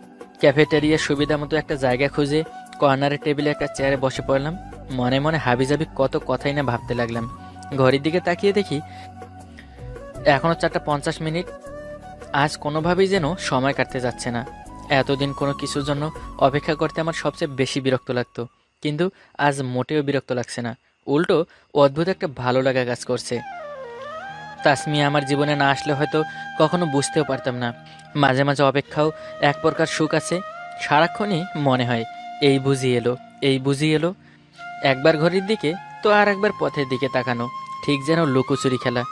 B: ক্যাফেটেরিয়ার সুবিধা মতো একটা জায়গা খুঁজে কর্নারের টেবিলে একটা চেয়ারে বসে পড়লাম। মনে মনে হাবিজাবি কত কথাই না ভাবতে লাগলাম। ঘড়ির দিকে তাকিয়ে দেখি এখনও 4:50 মিনিট। আজ কোনোভাবেই যেন সময় কাটতে যাচ্ছে না। এতদিন কোনো কিছুর জন্য অপেক্ষা করতে আমার সবচেয়ে বেশি বিরক্ত লাগতো, কিন্তু আজ মোটেও বিরক্ত লাগছে না। উল্টো অদ্ভুত একটা ভালো লাগা কাজ করছে। তাসমিয়া আমার জীবনে না আসলে হয়তো কখনো বুঝতেও পারতাম না। মাঝে মাঝে অপেক্ষাও এক প্রকার সুখ আছে। সারাক্ষণই মনে হয় এই বুঝি এলো, এই বুঝি এলো। একবার ঘড়ির দিকে তো আর একবার পথের দিকে তাকানো, ঠিক যেন লুকোচুরি খেলা।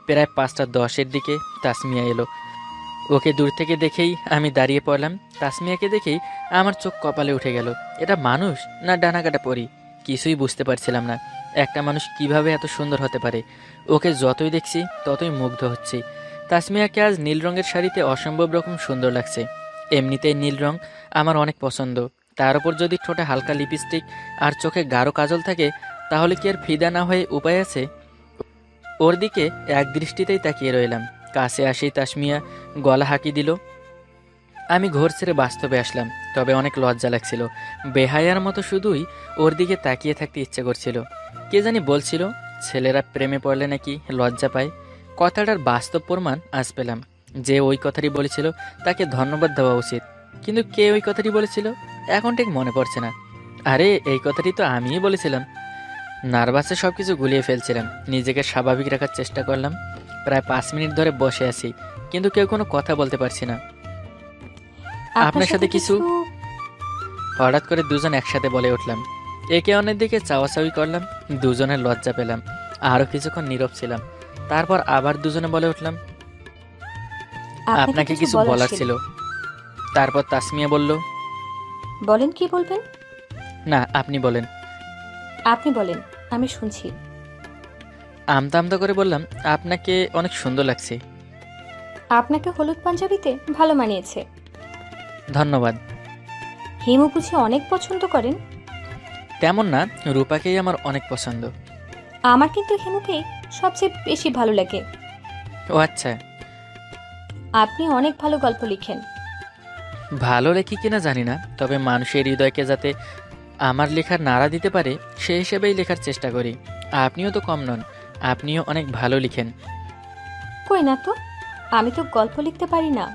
B: প্রায় 5:10-এর দিকে তাসমিয়া এলো। ওকে দূর থেকে দেখেই আমি দাঁড়িয়ে পড়লাম। তাসমিয়াকে দেখেই আমার চোখ কপালে উঠে গেল। এটা মানুষ না ডানাকাটা পরি, কিছুই বুঝতে পারছিলাম না। একটা মানুষ কিভাবে এত সুন্দর হতে পারে। ওকে যতই দেখছি ততই মুগ্ধ হচ্ছি। তাসমিয়াকে আজ নীল রঙের শাড়িতে অসম্ভব রকম সুন্দর লাগছে। এমনিতেই নীল রং আমার অনেক পছন্দ। তার উপর যদি ঠোঁটে হালকা লিপস্টিক আর চোখে গাঢ় কাজল থাকে, তাহলে কি আর ফিদা না হয়ে উপায় আছে? ওর দিকে এক দৃষ্টিতেই তাকিয়ে রইলাম। কাছে আসেই তাসমিয়া গলা হাঁকি দিল। আমি ঘর ছেড়ে বাস্তবে আসলাম, তবে অনেক লজ্জা লাগছিল। বেহায়ার মতো শুধুই ওর দিকে তাকিয়ে থাকতে ইচ্ছে করছিল। কে জানি বলছিল ছেলেরা প্রেমে পড়লে নাকি লজ্জা পায়। কথাটার বাস্তব প্রমাণ আজ পেলাম। যে ওই কথাটি বলেছিল তাকে ধন্যবাদ দেওয়া উচিত, কিন্তু কে ওই কথাটি বলেছিল এখন ঠিক মনে পড়ছে না। আরে এই কথাটি তো আমিই বলেছিলাম। নার্ভাসে সবকিছু গুলিয়ে ফেলছিলাম। নিজেকে স্বাভাবিক রাখার চেষ্টা করলাম। প্রায় 5 মিনিট ধরে বসে আছি, কিন্তু কেউ কোনো কথা বলতে পারছি না। আপনার সাথে কিছু, হঠাৎ করে দুজন একসাথে বলে উঠলাম। একে অন্যের দিকে চাওয়াচাওয়ি করলাম। দুজনের লজ্জা পেলাম। আরো কিছুক্ষণ নীরব ছিলাম। তারপর আবার দুজনে বলে উঠলাম, আপনাকে কিছু বলার ছিল। তারপর তাসমিয়া বলল,
D: বলেন, কি বলবেন?
B: না, আপনি বলেন।
D: আপনি বলেন, আমি শুনছি।
B: আমতা আমতা করে বললাম, আপনাকে অনেক সুন্দর লাগছে।
D: আপনাকে হলুদ পাঞ্জাবিতে ভালো মানিয়েছে।
B: ধন্যবাদ।
D: হিমু বুঝি অনেক পছন্দ করেন?
B: তেমন না, রূপাকেই আমার অনেক পছন্দ।
D: আমার কিন্তু হিমুকে সবচেয়ে বেশি ভালো লাগে।
B: ও আচ্ছা।
D: আপনি অনেক ভালো গল্প লিখেন।
B: ভালো লেখি কিনা জানি না, তবে মানুষের হৃদয়কে যাতে আমার লেখার নাড়া দিতে পারে সেই হিসেবেই লেখার চেষ্টা করি। আপনিও তো কম নন, আপনিও অনেক ভালো লিখেন।
D: কই না তো, আমি তো গল্প লিখতে পারি না।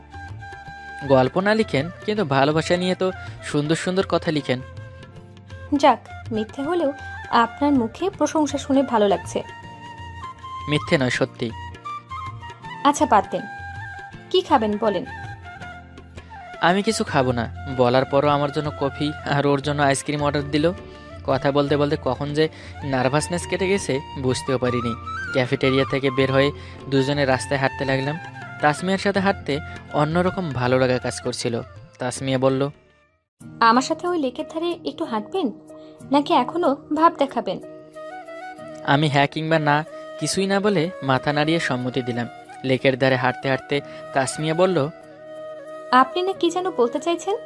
B: গল্প না লিখেন, কিন্তু ভালোবাসা নিয়ে তো সুন্দর সুন্দর কথা লিখেন।
D: যাক, মিথ্যে হলেও আপনার মুখে প্রশংসা শুনে ভালো লাগছে।
B: মিথ্যে নয়, সত্যি।
D: আচ্ছা বাদ দেন, কি খাবেন বলেন?
B: আমি কিছু খাবো না বলার পরও আমার জন্য কফি আর ওর জন্য আইসক্রিম অর্ডার দিল। কথা বলতে বলতে কখন যে নার্ভাসনেস কেটে গেছে বুঝতেও পারিনি। ক্যাফেটেরিয়া থেকে বের হয়ে দুজনে রাস্তায় হাঁটতে লাগলাম। তাসমিয়ার সাথে হাঁটতে অন্যরকম ভালো লাগা কাজ করছিল। তাসমিয়া বলল,
D: আমার সাথে ওই লেকের ধারে একটু হাঁটবেন, নাকি এখনো ভাব দেখাবেন?
B: আমি হ্যাঁ কিংবা না কিছুই না বলে মাথা নাড়িয়ে সম্মতি দিলাম। লেকের ধারে হাঁটতে হাঁটতে তাসমিয়া বলল,
D: আপনি না কি যেন বলতে চাইছেন?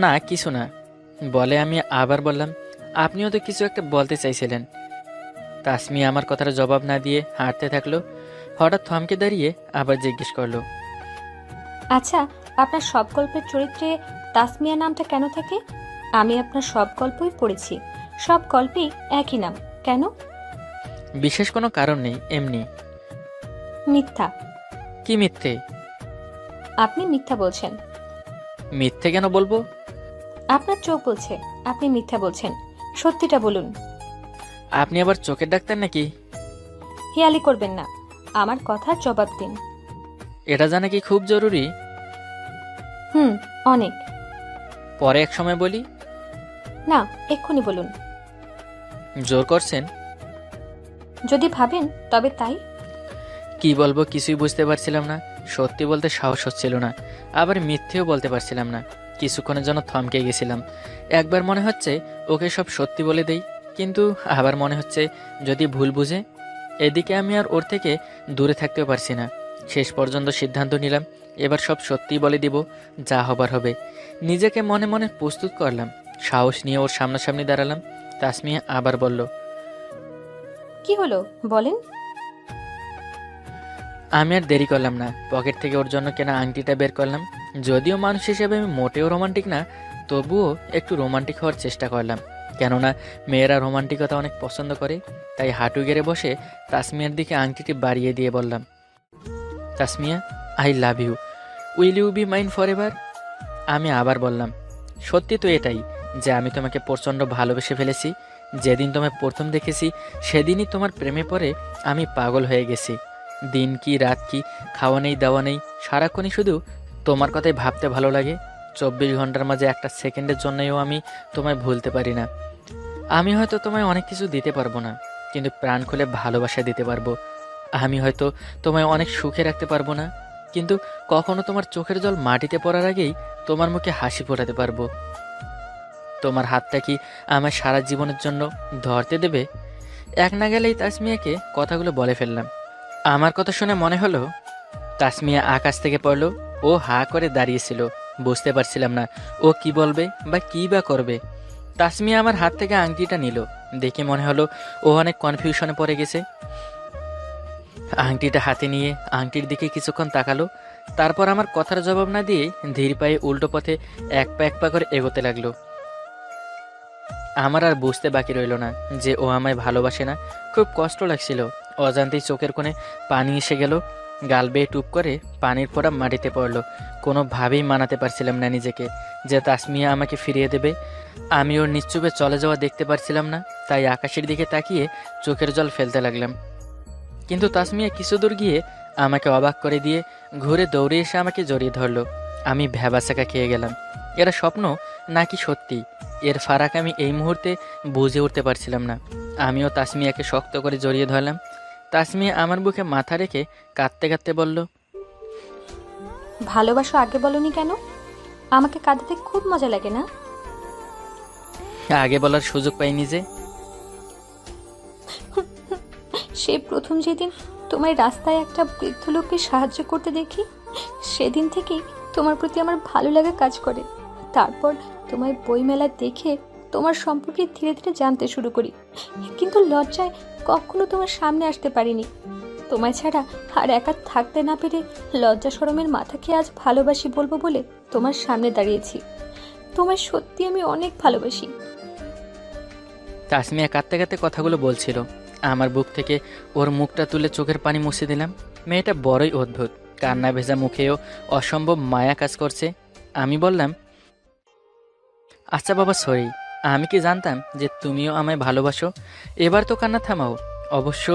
B: না কিছু না বলে আমি আবার বললাম, আপনিও তো কিছু একটা বলতে চাইছিলেন। তাসমিয়া আমার কথার জবাব না দিয়ে হাঁটতে থাকলো। হঠাৎ থমকে দাঁড়িয়ে আবার জিজ্ঞেস করলো,
D: আচ্ছা, আপনার সব গল্পের চরিত্রে তাসমিয়া নামটা কেন থাকে? আমি আপনার সব গল্পই পড়েছি, সব গল্পেই একই নাম, কেন?
B: বিশেষ কোনো কারণ নেই, এমনি।
D: মিথ্যা।
B: কি মিথ্যে?
D: আপনি মিথ্যা বলছেন।
B: মিথ্যে কেন বলবো?
D: আপনার চোখ বলছে আপনি মিথ্যা বলছেন। সত্যিটা বলুন।
B: আপনি আবার চোখের ডাক্তার নাকি?
D: হিয়ালি করবেন না, আমার কথার জবাব দিন।
B: এটা জানা কি খুব জরুরি?
D: অনেক।
B: পরে এক সময় বলি।
D: না, এক্ষুনি বলুন।
B: জোর করছেন?
D: যদি ভাবেন তবে তাই।
B: কি বলবো কিছুই বুঝতে পারছিলাম না। সত্যি বলতে সাহস হচ্ছিল না, আবার মিথ্যেও বলতে পারছিলাম না। কিছুক্ষণের জন্য থমকে গেছিলাম। একবার মনে হচ্ছে ওকে সব সত্যি বলে দেই, কিন্তু আবার মনে হচ্ছে যদি ভুল বুঝে। এদিকে আমি আর ওর থেকে দূরে থাকতেও পারছি না। শেষ পর্যন্ত সিদ্ধান্ত নিলাম এবার সব সত্যিই বলে দিব, যা হবার হবে। নিজেকে মনে মনে প্রস্তুত করলাম, সাহস নিয়ে ওর সামনাসামনি দাঁড়ালাম। তাসমিয়া আবার বলল,
D: কি হলো বলেন।
B: আমি আর দেরি করলাম না, পকেট থেকে ওর জন্য কেনা আংটিটা বের করলাম। যদিও মানুষ হিসেবে আমি মোটেও রোমান্টিক না, তবুও একটু রোমান্টিক হওয়ার চেষ্টা করলাম। কেননা মেয়েরা রোমান্টিকতা অনেক পছন্দ করে। তাই হাঁটু গেড়ে বসে তাসমিয়ার দিকে আংটিটি বাড়িয়ে দিয়ে বললাম, Tasmia, I love you, will you be mine forever. আমি আবার বললাম, সত্যি তো এটাই যে আমি তোমাকে প্রচণ্ড ভালোবেসে ফেলেছি। যেদিন তোমায় প্রথম দেখেছি সেদিনই তোমার প্রেমে পড়ে আমি পাগল হয়ে গেছি। দিন কি রাত কি, খাওয়া নেই দাওয়া নেই, সারাক্ষণই শুধু তোমার কথাই ভাবতে ভালো লাগে। 24 ঘন্টার মাঝে একটা সেকেন্ডের জন্যও আমি তোমায় ভুলতে পারি না। আমি হয়তো তোমায় অনেক কিছু দিতে পারবো না, কিন্তু প্রাণ খুলে ভালোবাসা দিতে পারবো। আমি হয়তো তোমায় অনেক সুখে রাখতে পারবো না, কিন্তু কখনো তোমার চোখের জল মাটিতে পড়ার আগেই তোমার মুখে হাসি ফোটাতে পারবো। তোমার হাতটা কি আমার সারা জীবনের জন্য ধরতে দেবে? এক না গেলেই তাসমিয়াকে কথাগুলো বলে ফেললাম। আমার কথা শুনে মনে হলো তাসমিয়া আকাশ থেকে পড়লো। ও হা করে দাঁড়িয়েছিল, বুঝতে পারছিলাম না ও কি বলবে বা কি বা করবে। তাসমিয়া আমার হাত থেকে আংটিটা নিল, দেখে মনে হলো ও অনেক কনফিউশনে পড়ে গেছে। আংটিটা হাতে নিয়ে আংটির দিকে কিছুক্ষণ তাকালো, তারপর আমার কথার জবাব না দিয়ে ধীর পায়ে উল্টো পথে এক পা করে এগোতে লাগলো। আমার আর বুঝতে বাকি রইল না যে ও আমায় ভালোবাসে না। খুব কষ্ট লাগছিল। অজান্তেই চোখের কোণে পানি এসে গেল, গাল বেয়ে টুপ করে পানির ফোঁটা মাটিতে পড়ল। কোনোভাবেই মানাতে পারছিলাম না নিজেকে যে তাসমিয়া আমাকে ফিরিয়ে দেবে। আমি ওর নিশ্চুপে চলে যাওয়া দেখতে পারছিলাম না, তাই আকাশের দিকে তাকিয়ে চোখের জল ফেলতে লাগলাম। কিন্তু তাসমিয়া কিছু দূর গিয়ে আমাকে অবাক করে দিয়ে ঘুরে দৌড়ে এসে আমাকে জড়িয়ে ধরল। আমি ভ্যাবাচাকা খেয়ে গেলাম। এরা স্বপ্ন নাকি সত্যি, এর ফারাক আমি এই মুহূর্তে বুঝে উঠতে পারছিলাম না। আমিও তাসমিয়াকে শক্ত করে জড়িয়ে ধরলাম। তাসমিয়া আমার বুকে মাথা রেখে কাঁদতে কাঁদতে বলল,
D: ভালোবাসো আগে বলনি কেন? আমাকে কাঁদাতে খুব মজা লাগে না?
B: আগে বলার সুযোগ পাইনি যে।
D: সেই প্রথম যেদিন তোমায় রাস্তায় একটা বৃদ্ধ লোককে সাহায্য করতে দেখি, সেদিন থেকেই তোমার প্রতি আমার ভালো লাগা কাজ করে। তারপর তোমায় বইমেলায় দেখে তোমার সম্পর্কে ধীরে ধীরে জানতে শুরু করি, কিন্তু লজ্জায় কখনো তোমার সামনে আসতে পারিনি। তোমায় ছাড়া আর একা থাকতে না পেরে লজ্জা শরমের মাথা খেয়ে আজ ভালোবাসি বলবো বলে তোমার সামনে দাঁড়িয়েছি। তোমায় সত্যি আমি অনেক ভালোবাসি।
B: তাসমিয়া কাঁদতে কাঁদতে কথাগুলো বলছিল। আমার বুক থেকে ওর মুখটা তুলে চোখের পানি মুছে দিলাম। মেয়েটা বড়ই অদ্ভুত, কান্না ভেজা মুখেও অসম্ভব মায়া কাজ করছে। আমি বললাম, আচ্ছা বাবা সরি, আমি কি জানতাম যে তুমিও আমায় ভালোবাসো? এবার তো কান্না থামাও। অবশ্য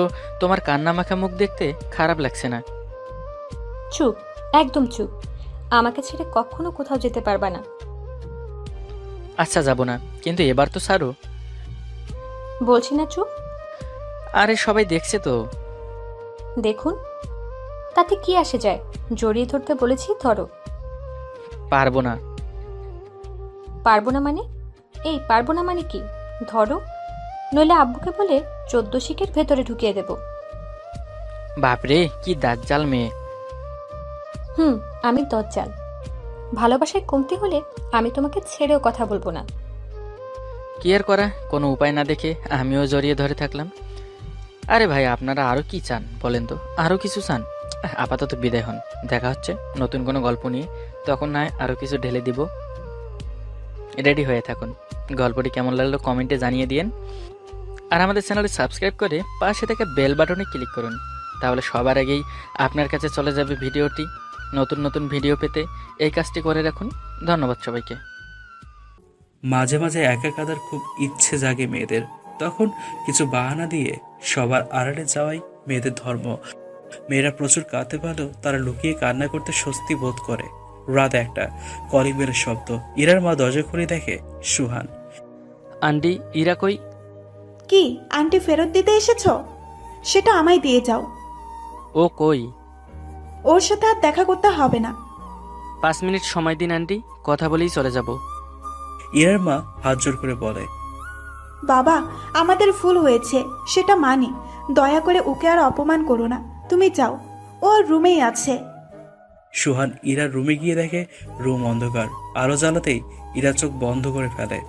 B: তোমার কান্না মাখা মুখ দেখতে খারাপ লাগছে না।
D: চুপ, একদম চুপ। আমাকে ছেড়ে কখনো কোথাও যেতে পারবা না।
B: আচ্ছা যাব না, কিন্তু এবার তো ছাড়ো।
D: বলছি না চুপ।
B: আরে সবাই দেখছে তো।
D: দেখুন, তাতে কি আসে যায়? জড়িয়ে ধরতে বলেছি, ধরো।
B: পারবো না।
D: পারবো না মানে? এই পারবো না মানে কি? ধরো, নইলে আব্বুকে বলে 14 শিকের ভেতরে ঢুকিয়ে দেব।
B: বাপরে কি দাজ্জাল মেয়ে।
D: আমি দজ্জাল। ভালোবাসায় কমতি হলে আমি তোমাকে ছেড়েও কথা বলবো না।
B: কি আর করা, কোনো উপায় না দেখে আমিও জড়িয়ে ধরে থাকলাম। আরে ভাই, আপনারা আরও কি চান বলেন তো? আরও কিছু চান? আপাতত বিদায় হন, দেখা হচ্ছে নতুন কোনো গল্প নিয়ে। তখন নয় আরও কিছু ঢেলে দিব। রেডি হয়ে থাকুন। গল্পটি কেমন লাগলো কমেন্টে জানিয়ে দিন। আর আমাদের চ্যানেলটি সাবস্ক্রাইব করে পাশে থাকা বেল বাটনে ক্লিক করুন, তাহলে সবার আগেই আপনার কাছে চলে যাবে ভিডিওটি। নতুন নতুন ভিডিও পেতে এই কাজটি করে রাখুন। ধন্যবাদ সবাইকে।
E: মাঝে মাঝে একা কাঁদার খুব ইচ্ছে জাগে মেয়েদের, তখন কিছু বাহানা দিয়ে সবার আড়ালে যাওয়াই মেয়েদের ধর্ম। মেয়েরা প্রচুর কাঁদতে পারলেও তারা লুকিয়ে কান্না করতে স্বস্তি বোধ করে। রাত 1টা, কলিং বেলের শব্দ। ইরার মা দরজা খুলে দেখে সুহান।
B: আন্টি, ইরা কই?
F: কি আন্টি ফেরত দিতে এসেছো? সেটা আমায় দিয়ে যাও।
B: ও কই?
F: ওর সাথে আর দেখা করতে হবে না।
B: 5 মিনিট সময় দিন আন্টি, কথা বলেই চলে যাব।
E: ইরার মা হাত জোর করে বলে,
F: বাবা, আমাদের ভুল হয়েছে, সেটা মানি। দয়া করে ওকে আর অপমান করো না। তুমি যাও, ও আর রুমেই আছে।
E: সুহান ইরার রুমে গিয়ে দেখে রুম অন্ধকার। আলো জ্বালাতেই ইরা চোখ বন্ধ করে ফেলে।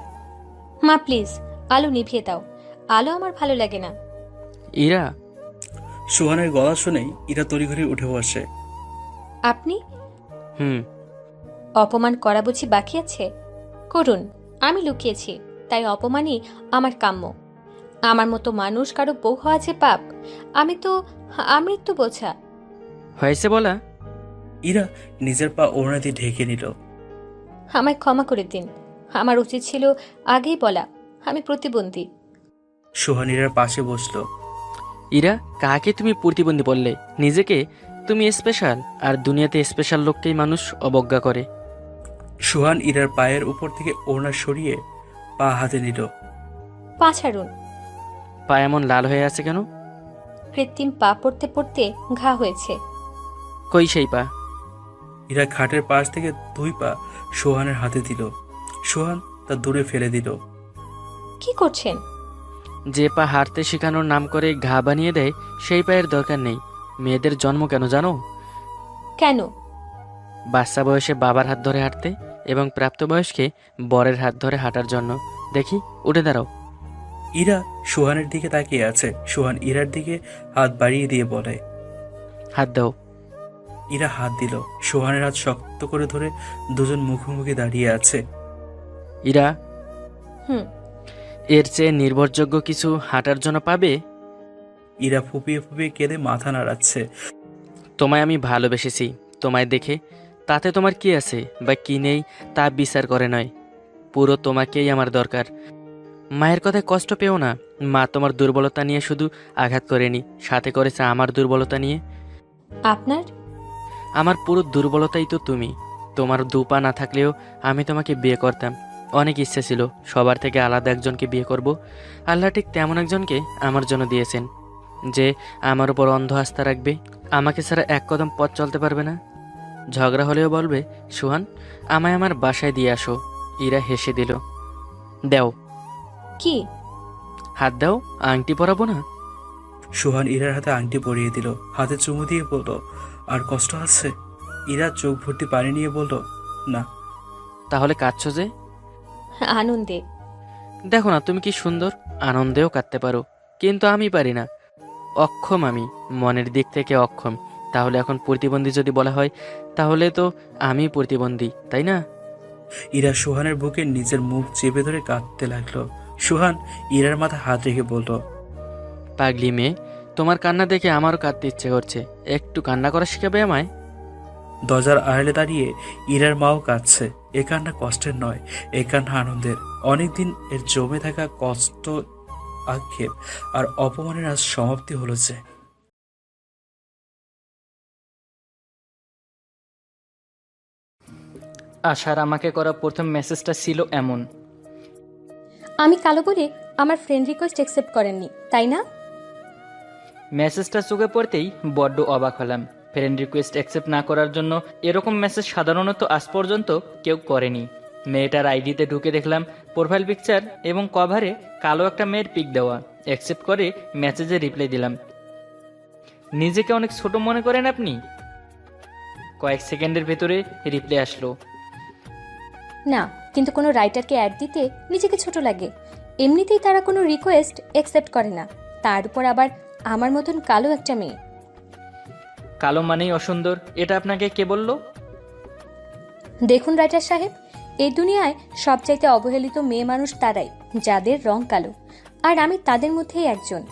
D: মা প্লিজ আলো নিভিয়ে দাও, আলো আমার ভালো লাগে না।
B: ইরা,
E: সুহানের গলা শুনেই ইরা তড়িঘড়ি উঠে বসে।
D: আপনি?
B: হুম।
D: অপমান করা বুঝি বাকি আছে? করুন, আমি লুকিয়েছি, তাই অপমানই আমার কাম্য। আমার মতো মানুষ কারো বউ হওয়া যে পাপ। আমি তো আমৃত্যু বোঝা।
B: হয়েছে বলা?
E: ইরা নিজের পা ওড়না দিয়ে ঢেকে নিল।
D: আমায় ক্ষমা করে দিন, আমার উচিত ছিল আগেই বলা আমি প্রতিবন্ধী।
E: সুহান ইরার পাশে বসলো।
B: ইরা, কাকে তুমি প্রতিবন্ধী বললে? নিজেকে তুমি স্পেশাল, আর দুনিয়াতে স্পেশাল লোককেই মানুষ অবজ্ঞা করে।
E: সুহান ইরার পায়ের উপর থেকে ওড়না সরিয়ে পা হাতে নিল।
D: পা ছাড়ুন।
B: পা এমন লাল হয়ে আছে কেন?
D: কৃত্রিম পা পড়তে পড়তে ঘা হয়েছে।
B: কই সেই পা?
E: ইরা খাটের পাশ থেকে 2 পা সুহানের হাতে দিল। সুহান তা দূরে ফেলে দিল।
D: কি করছেন?
B: যে পা হাঁটতে শেখানোর নাম করে ঘা বানিয়ে দেয়, সেই পায়ের দরকার নেই। মেয়েদের জন্ম কেন জানো?
D: কেন?
B: বাচ্চা বয়সে বাবার হাত ধরে হাঁটতে, এবং প্রাপ্তবয়স্কে বরের হাত ধরে হাঁটার জন্য। দেখি, উঠে দাঁড়াও।
E: ইরা সুহানের দিকে তাকিয়ে আছে। সুহান ইরার দিকে হাত বাড়িয়ে দিয়ে বলে,
B: হাত দাও।
E: ইরা হাত দিল। সুহানের হাত শক্ত করে ধরে দুজন মুখোমুখি দাঁড়িয়ে আছে।
B: ইরা,
D: হুম।
B: এর চেয়ে নির্ভরযোগ্য কিছু হাঁটার জন্য পাবে?
E: ইরা ফুপিয়ে ফুপিয়ে কেঁদে মাথা নাড়াচ্ছে।
B: তোমায় আমি ভালোবেসেছি, তোমায় দেখে। তাতে তোমার কি আছে বা কি নেই তা বিচার করে নয়, পুরো তোমাকেই আমার দরকার। মায়ের কথায় কষ্ট পেও না। মা তোমার দুর্বলতা নিয়ে শুধু আঘাত করেনি, সাথে করেছে আমার দুর্বলতা নিয়ে।
D: আপনার?
B: আমার পুরো দুর্বলতাই তো তুমি। তোমার 2 পা না থাকলেও আমি তোমাকে বিয়ে করতাম। অনেক ইচ্ছে ছিল সবার থেকে আলাদা একজনকে বিয়ে করব। আল্লাহ ঠিক তেমন একজনকে আমার জন্য দিয়েছেন, যে আমার উপর অন্ধ আস্থা রাখবে, আমাকে ছাড়া এক কদম পথ চলতে পারবে না। ঝগড়া হলেও বলবে, সুহান, আমায় আমার বাসায় দিয়ে আসো। ইরা হেসে দিল। দাও।
D: কি?
B: হাত দাও, আংটি পরাবো না?
E: সুহান ইরার হাতে আংটি পরিয়ে দিল। হাতে চুমু দিয়ে বলল, আর কষ্ট আছে? ইরা চোখ ভর্তি পানি নিয়ে বলল, না।
B: তাহলে কাঁদছো যে?
D: আনন্দে।
B: দেখো না তুমি কি সুন্দর, আনন্দেও কাঁদতে পারো, কিন্তু আমি পারি না। অক্ষম আমি, মনের দিক থেকে অক্ষম। তাহলে এখন প্রতিবন্ধী যদি বলা হয়, তাহলে তো আমি প্রতিবন্ধী, তাই না?
E: ইরা সুহানের বুকে নিজের মুখ চেপে ধরে কাঁদতে লাগলো। সুহান ইরার মাথা হাত রেখে বলল,
B: পাগলি মেয়ে, তোমার কান্না দেখে আমারও কাঁদতে ইচ্ছে করছে। একটু কান্না করা শিখাবে আমায়?
E: দরজার আড়ালে দাঁড়িয়ে ইরার মাও কাঁদছে। এ কান্না কষ্টের নয়, এ কান্না আনন্দের। অনেকদিন এর জমে থাকা কষ্ট, আক্ষেপ আর অপমানের আজ সমাপ্তি হলো যে।
G: আশার আমাকে করা প্রথম মেসেজটা ছিল এমন।
D: আমি কালো বলে আমার ফ্রেন্ড রিকোয়েস্ট অ্যাকসেপ্ট করেননি, তাই না?
G: মেসেজটা চোখে পড়তেই বড্ড অবাক হলাম। ফ্রেন্ড রিকোয়েস্ট অ্যাকসেপ্ট না করার জন্য এরকম মেসেজ সাধারণত আজ পর্যন্ত কেউ করেনি। মেয়েটার আইডিতে ঢুকে দেখলাম প্রোফাইল পিকচার এবং কভারে কালো একটা মেয়ের পিক দেওয়া। অ্যাকসেপ্ট করে মেসেজে রিপ্লাই দিলাম। নিজেকে অনেক ছোট মনে করেন আপনি? কয়েক সেকেন্ডের ভেতরে রিপ্লাই আসলো।
D: না, কিন্তু কোনো রাইটারকে অ্যাড দিতে নিজেকে ছোট লাগে। এমনিতেই তারা কোনো রিকোয়েস্ট অ্যাকসেপ্ট করে না, তার উপর আবার আমার মতন কালো একটা মেয়ে।
G: কালো মানেই অসুন্দর, এটা আপনাকে কে বলল?
D: দেখুন রাইটার সাহেব, এই দুনিয়ায় সবচাইতে অবহেলিত মেয়ে মানুষ তারাই যাদের রং কালো, আর আমি তাদের মধ্যেই একজন।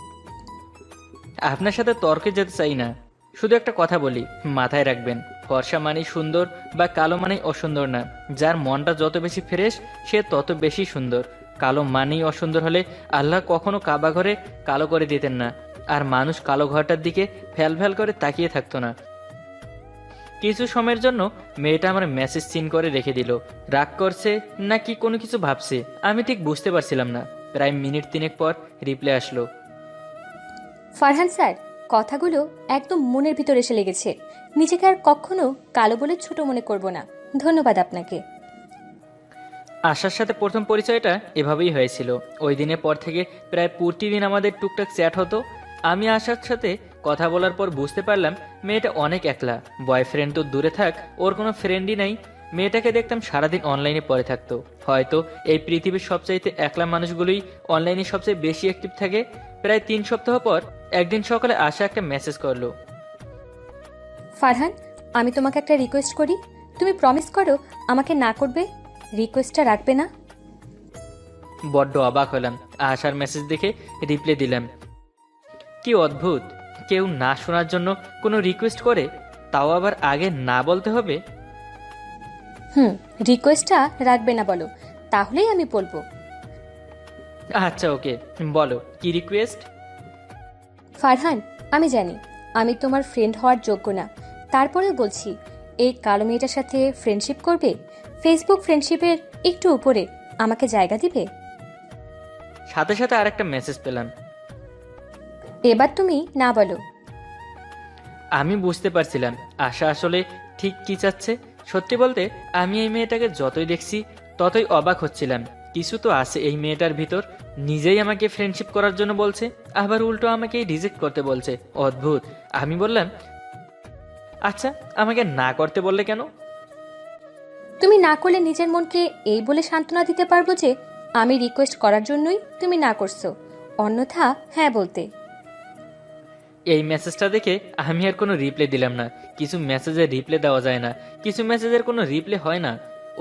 G: আপনার সাথে তর্কে যেতে চাই না, শুধু একটা কথা বলি, মাথায় রাখবেন, ফর্সা মানেই সুন্দর বা কালো মানেই অসুন্দর না। যার মনটা যত বেশি ফ্রেশ সে তত বেশি সুন্দর। কালো মানেই অসুন্দর হলে আল্লাহ কখনো কাবা ঘরে কালো করে দিতেন না, আর মানুষ কালো ঘরটার দিকে ফ্যাল ফ্যাল করে তাকিয়ে থাকতো না। কিছু সময়ের জন্য মেয়েটা আমার মেসেজ সিন করে রেখে দিল। রাগ করছে নাকি কোনো কিছু ভাবছে আমি ঠিক বুঝতে পারছিলাম না। প্রায় মিনিট 3 পর রিপ্লাই আসলো।
D: ফারহান স্যার, কথাগুলো একদম মনের ভিতর এসে লেগেছে। নিজেকে আর কখনো কালো বলে ছোট মনে করব না। ধন্যবাদ আপনাকে।
G: আশার সাথে প্রথম পরিচয়টা এভাবেই হয়েছিল। ওই দিনের পর থেকে প্রায় প্রতিদিন আমাদের টুকটাক চ্যাট হতো। আমি আশার সাথে কথা বলার পর বুঝতে পারলাম মেয়েটা অনেক একলা। বয়ফ্রেন্ড তো দূরে থাক, ওর কোনো ফ্রেন্ডই নাই। মেয়েটাকে দেখতাম সারাদিন অনলাইনে পড়ে থাকতো। হয়তো এই পৃথিবীর সবচাইতে একলা মানুষগুলোই অনলাইনে সবচেয়ে বেশি অ্যাক্টিভ থাকে। প্রায় 3 সপ্তাহ পর একদিন সকালে আশা একটা মেসেজ করলো।
D: ফারহান, আমি তোমাকে একটা রিকোয়েস্ট করি, তুমি প্রমিস করো আমাকে না করবে, রিকোয়েস্টটা রাখবে না?
G: বড্ড অবাক হলাম। আশার মেসেজ দেখে রিপ্লাই দিলাম। কি অদ্ভুত, কেউ না শোনার জন্য কোনো রিকোয়েস্ট করে, তাও আবার আগে না বলতে হবে।
D: রিকোয়েস্টটা রাখবে না বলো, তাহলেই আমি বলবো।
G: আচ্ছা ওকে, বলো কি রিকোয়েস্ট।
D: ফারহান, আমি জানি আমি তোমার ফ্রেন্ড হওয়ার যোগ্য না, তারপরেও বলছি, এই কালো মেয়েটার সাথে ফ্রেন্ডশিপ করবে? ফেসবুক ফ্রেন্ডশিপের একটু উপরে আমাকে জায়গা দিবে?
G: সাথে সাথে আরেকটা মেসেজ পেলাম।
D: এবার তুমি না বলো।
G: আমি বুঝতে পারছিলাম আশা আসলে ঠিক কি চাচ্ছে। সত্যি বলতে আমি এই মেয়েটাকে যতই দেখছি ততই অবাক হচ্ছিলাম। কিছু তো আছে এই মেয়েটার ভিতর। নিজেই আমাকে ফ্রেন্ডশিপ করার জন্য বলছে, আবার উল্টো আমাকে রিজেক্ট করতে বলছে। অদ্ভুত। আমি বললাম, আচ্ছা আমাকে না করতে বললে কেন?
D: তুমি না করলে নিজের মনকে এই বলে সান্ত্বনা দিতে পারবো যে আমি রিকোয়েস্ট করার জন্যই তুমি না করছো, অন্যথা হ্যাঁ বলতে।
G: এই মেসেজটা দেখে আমি আর কোনো রিপ্লাই দিলাম না। কিছু মেসেজের রিপ্লাই দেওয়া যায় না, কিছু মেসেজের কোনো রিপ্লাই হয় না।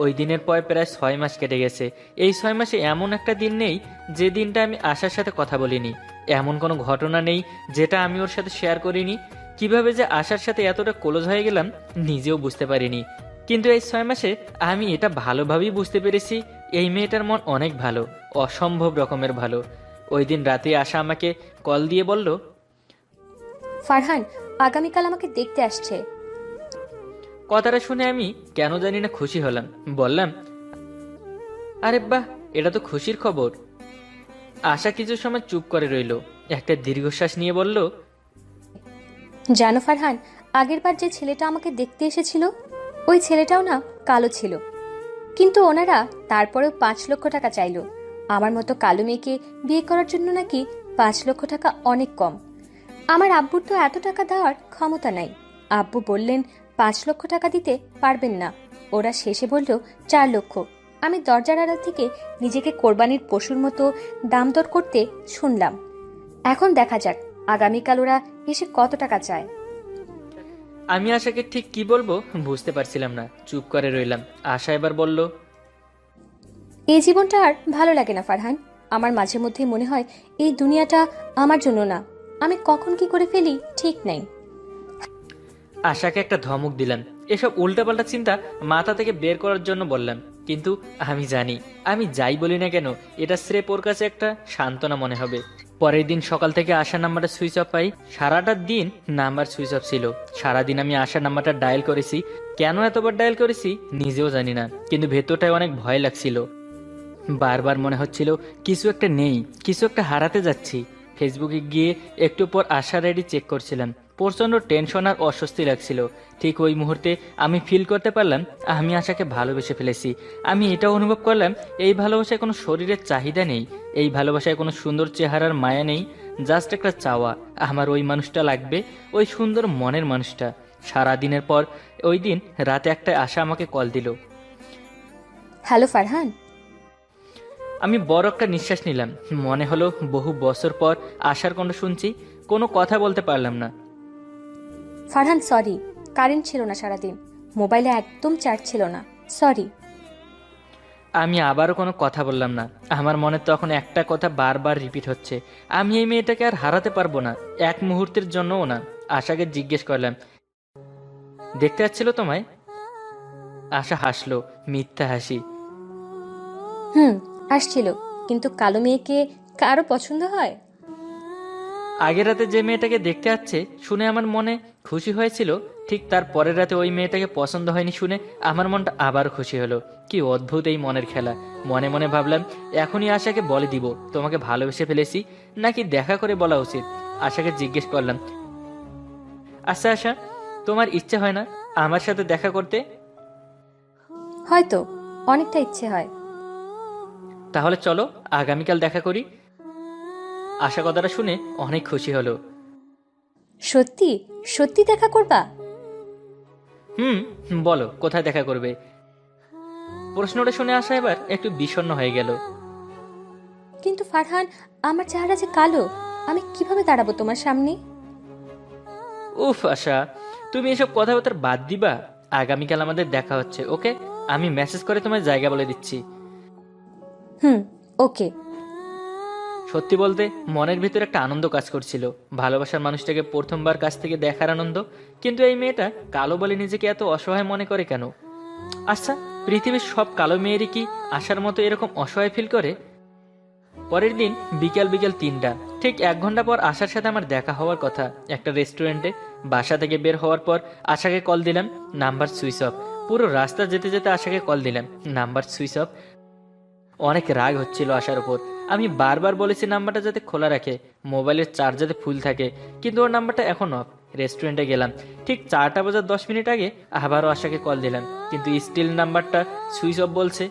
G: ওই দিনের পর প্রায় 6 মাস কেটে গেছে। এই 6 মাসে এমন একটা দিন নেই যে দিনটা আমি আশার সাথে কথা বলিনি। এমন কোনো ঘটনা নেই যেটা আমি ওর সাথে শেয়ার করিনি। কিভাবে যে আশার সাথে এতটা ক্লোজ হয়ে গেলাম নিজেও বুঝতে পারিনি। কিন্তু এই 6 মাসে আমি এটা ভালোভাবেই বুঝতে পেরেছি এই মেয়েটার মন অনেক ভালো, অসম্ভব রকমের ভালো। ওই দিন রাতে আশা আমাকে কল দিয়ে বলল,
D: ফারহান আগামীকাল আমাকে দেখতে আসছে।
G: কথাটা শুনে আমি কেন জানি না খুশি হলাম। বললাম, আরে বাহ, এটা তো খুশির খবর। আশা কিছু সময় চুপ করে রইল, একটা দীর্ঘশ্বাস নিয়ে বলল,
D: জানো ফারহান, আগের বার যে ছেলেটা আমাকে দেখতে এসেছিল ওই ছেলেটাও না কালো ছিল, কিন্তু ওনারা তারপরেও 5 লক্ষ টাকা চাইলো। আমার মতো কালো মেয়েকে বিয়ে করার জন্য নাকি 5 লক্ষ টাকা অনেক কম। আমার আব্বুর তো এত টাকা দেওয়ার ক্ষমতা নাই। আব্বু বললেন 5 লক্ষ টাকা দিতে পারবেন না। ওরা শেষে বলল 4 লক্ষ। আমি দরজার আড়াল থেকে নিজেকে কোরবানির পশুর মতো দাম দর করতে শুনলাম। এখন দেখা যাক আগামীকাল ওরা এসে কত টাকা চায়।
G: আমি আশাকে ঠিক কি বলবো বুঝতে পারছিলাম না, চুপ করে রইলাম। আশা এবার বলল,
D: এই জীবনটা আর ভালো লাগে না ফারহান। আমার মাঝে মধ্যে মনে হয় এই দুনিয়াটা আমার জন্য না। আমি কখন কি করে ফেলি ঠিক নাই।
G: আশাকে একটা ধমক দিলাম। এসব উল্টাপাল্টা চিন্তা মাথা থেকে বের করার জন্য বললাম, কিন্তু আমি জানি আমি যাই বলি না কেন এটা স্রেফ ওর কাছে একটা সান্ত্বনা মনে হবে। পরের দিন সকাল থেকে আশা নাম্বারটা সুইচ অফ পাই। সারাটা দিন নাম্বার সুইচ অফ ছিল। সারাদিন আমি আশা নাম্বারটা ডায়াল করেছি। কেন এতবার ডায়াল করেছি নিজেও জানি না, কিন্তু ভেতরটায় অনেক ভয় লাগছিল। বারবার মনে হচ্ছিল কিছু একটা নেই, কিছু একটা হারাতে যাচ্ছি। ফেসবুকে গিয়ে একটু পর আশার আইডি চেক করছিলাম। প্রচণ্ড টেনশন আর অস্বস্তি লাগছিল। ঠিক ওই মুহূর্তে আমি ফিল করতে পারলাম আমি আশাকে ভালোবেসে ফেলেছি। আমি এটাও অনুভব করলাম এই ভালোবাসায় কোনো শরীরের চাহিদা নেই, এই ভালোবাসায় কোনো সুন্দর চেহারার মায়া নেই। জাস্ট একটা চাওয়া, আমার ওই মানুষটা লাগবে, ওই সুন্দর মনের মানুষটা। সারাদিনের পর ওই দিন রাতে একটা আশা আমাকে কল দিল।
D: হ্যালো ফারহান।
G: আমি বড় একটা নিঃশ্বাস নিলাম। মনে হলো বহু বছর পর আশার কণ্ঠ শুনছি। কোনো কথা বলতে পারলাম না।
D: ফারহান সরি, কারেন্ট ছিল না সারাদিন, মোবাইলে একদম চার্জ ছিল না, সরি।
G: আমি আবারও কোনো কথা বললাম না। আমার মনে তখন একটা কথা বারবার রিপিট হচ্ছে, আমি এই মেয়েটাকে আর হারাতে পারবো না, এক মুহূর্তের জন্যও না। আশাকে জিজ্ঞেস করলাম, দেখতে যাচ্ছিল তোমায়? আশা হাসলো, মিথ্যা হাসি।
D: আসছিল, কিন্তু কালো মেয়েকে কারো পছন্দ হয়?
G: আগের রাতে যে মেয়েটাকে দেখতে আসছে শুনে আমার মনে খুশি হয়েছিল, ঠিক তার পরের রাতে ওই মেয়েটাকে পছন্দ হয়নি শুনে আমার মনটা আবার খুশি হলো। কি অদ্ভুত এই মনের খেলা। মনে মনে ভাবলাম এখনই আশাকে বলে দিব তোমাকে ভালোবেসে ফেলেছি, নাকি দেখা করে বলা উচিত। আশাকে জিজ্ঞেস করলাম, আচ্ছা আশা, তোমার ইচ্ছে হয় না আমার সাথে দেখা করতে?
D: হয়তো, অনেকটা ইচ্ছে হয়।
G: তাহলে চলো আগামীকাল দেখা করি। আশা কথাটা শুনে অনেক খুশি হলো।
D: সত্যি সত্যি দেখা করবা?
G: হুম, বলো কোথায় দেখা করবে? প্রশ্নটা শুনে আশা এবার একটু বিষণ্ণ হয়ে গেল।
D: কিন্তু ফারহান, আমার চেহারা যে কালো, আমি কিভাবে দাঁড়াবো তোমার সামনে?
G: উফ আশা, তুমি এসব কথাবার্তা বাদ দিবা। আগামীকাল আমাদের দেখা হচ্ছে, ওকে? আমি মেসেজ করে তোমার জায়গা বলে দিচ্ছি।
D: হুম, ওকে।
G: সত্যি বলতে মনের ভিতরে একটা আনন্দ কাজ করছিল, ভালোবাসার মানুষটাকে প্রথমবার কাছ থেকে দেখার আনন্দ। কিন্তু এই মেয়েটা কালো বলে নিজেকে এত অসহায় মনে করে কেন? আচ্ছা, পৃথিবীর সব কালো মেয়েরই কি আশার মতো এরকম অসহায় ফিল করে? পরের দিন বিকেল 3টা, ঠিক 1 ঘন্টা পর আশার সাথে আমার দেখা হওয়ার কথা একটা রেস্টুরেন্টে। বাসা থেকে বের হওয়ার পর আশাকে কল দিলাম, নাম্বার সুইচ অফ। পুরো রাস্তা যেতে যেতে আশাকে কল দিলাম, নাম্বার সুইচ অফ। অনেক রাগ হচ্ছিল আশার উপর। আমি বারবার বলেছি নাম্বারটা যাতে খোলা রাখে, মোবাইলের চার্জ যাতে ফুল থাকে, কিন্তু ওর নাম্বারটা এখন অফ। রেস্টুরেন্টে গেলাম, ঠিক 4টা বাজার 10 মিনিট আগে আবারও আশাকে কল দিলাম, কিন্তু স্টিল নাম্বারটা সুইচ অফ বলছে।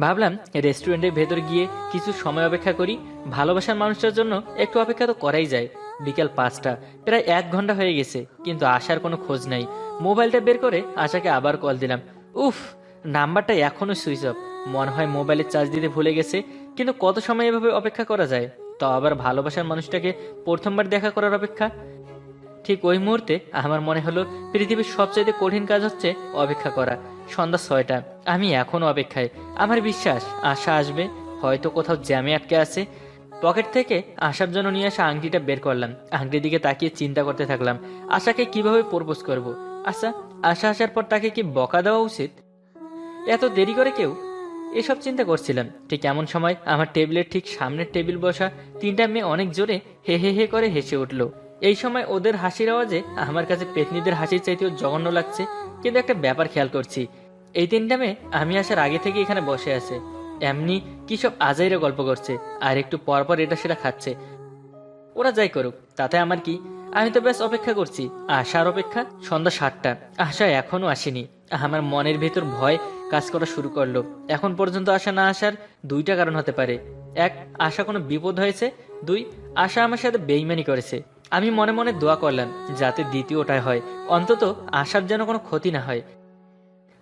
G: ভাবলাম রেস্টুরেন্টের ভেতর গিয়ে কিছু সময় অপেক্ষা করি, ভালোবাসার মানুষটার জন্য একটু অপেক্ষা তো করাই যায়। বিকেল 5টা, প্রায় 1 ঘন্টা হয়ে গেছে, কিন্তু আশার কোনো খোঁজ নাই। মোবাইলটা বের করে আশাকে আবার কল দিলাম। উফ, নাম্বারটা এখনো সুইচ অফ। মনে হয় মোবাইলের চার্জ দিতে ভুলে গেছে। কিন্তু কত সময় এভাবে অপেক্ষা করা যায়? তো আবার ভালোবাসার মানুষটাকে প্রথমবার দেখা করার অপেক্ষা। ঠিক ওই মুহূর্তে আমার মনে হলো পৃথিবীর সবচাইতে কঠিন কাজ হচ্ছে অপেক্ষা করা। সন্ধ্যা 6টা, আমি এখনো অপেক্ষায়। আমার বিশ্বাস আশা আসবে, হয়তো কোথাও জ্যামে আটকে আছে। পকেট থেকে আসার জন্য নিয়ে আসা আংটিটা বের করলাম, আংটির দিকে তাকিয়ে চিন্তা করতে থাকলাম আশাকে কিভাবে প্রপোজ করব। আচ্ছা, আশা আসার পর তাকে কি বকা দেওয়া উচিত? এত দেরি করে কেউ? এসব চিন্তা করছিলাম, ঠিক এমন সময় আমার টেবিলের ঠিক সামনের টেবিল বসা 3টা মেয়ে অনেক জোরে হে হে হে করে হেসে উঠল। এই সময় ওদের হাসির আওয়াজে আমার কাছে পেতনিদের হাসির চাইতেও জঘন্য লাগছে। কিন্তু একটা ব্যাপার খেয়াল করছি, এই 3টা মেয়ে আমি আসার আগে থেকে এখানে বসে আছে, এমনি কি সব আজাইরা গল্প করছে, আর একটু পরপর এটা সেটা খাচ্ছে। ওরা যাই করুক, তাতে আমার কি? আমি তো ব্যাস অপেক্ষা করছি, আসার অপেক্ষা। সন্ধ্যা 7টা, আশা এখনো আসেনি। আমার মনের ভেতর ভয় কাজ করা শুরু করলো। এখন পর্যন্ত আশা না আসার 2টা কারণ হতে পারে। 1, আশা কোনো বিপদ হয়েছে। 2, আশা আমার সাথে বেইমানি করেছে। আমি মনে মনে দোয়া করলাম যাতে দ্বিতীয়টাই হয়, অন্তত আশার যেন কোনো ক্ষতি না হয়।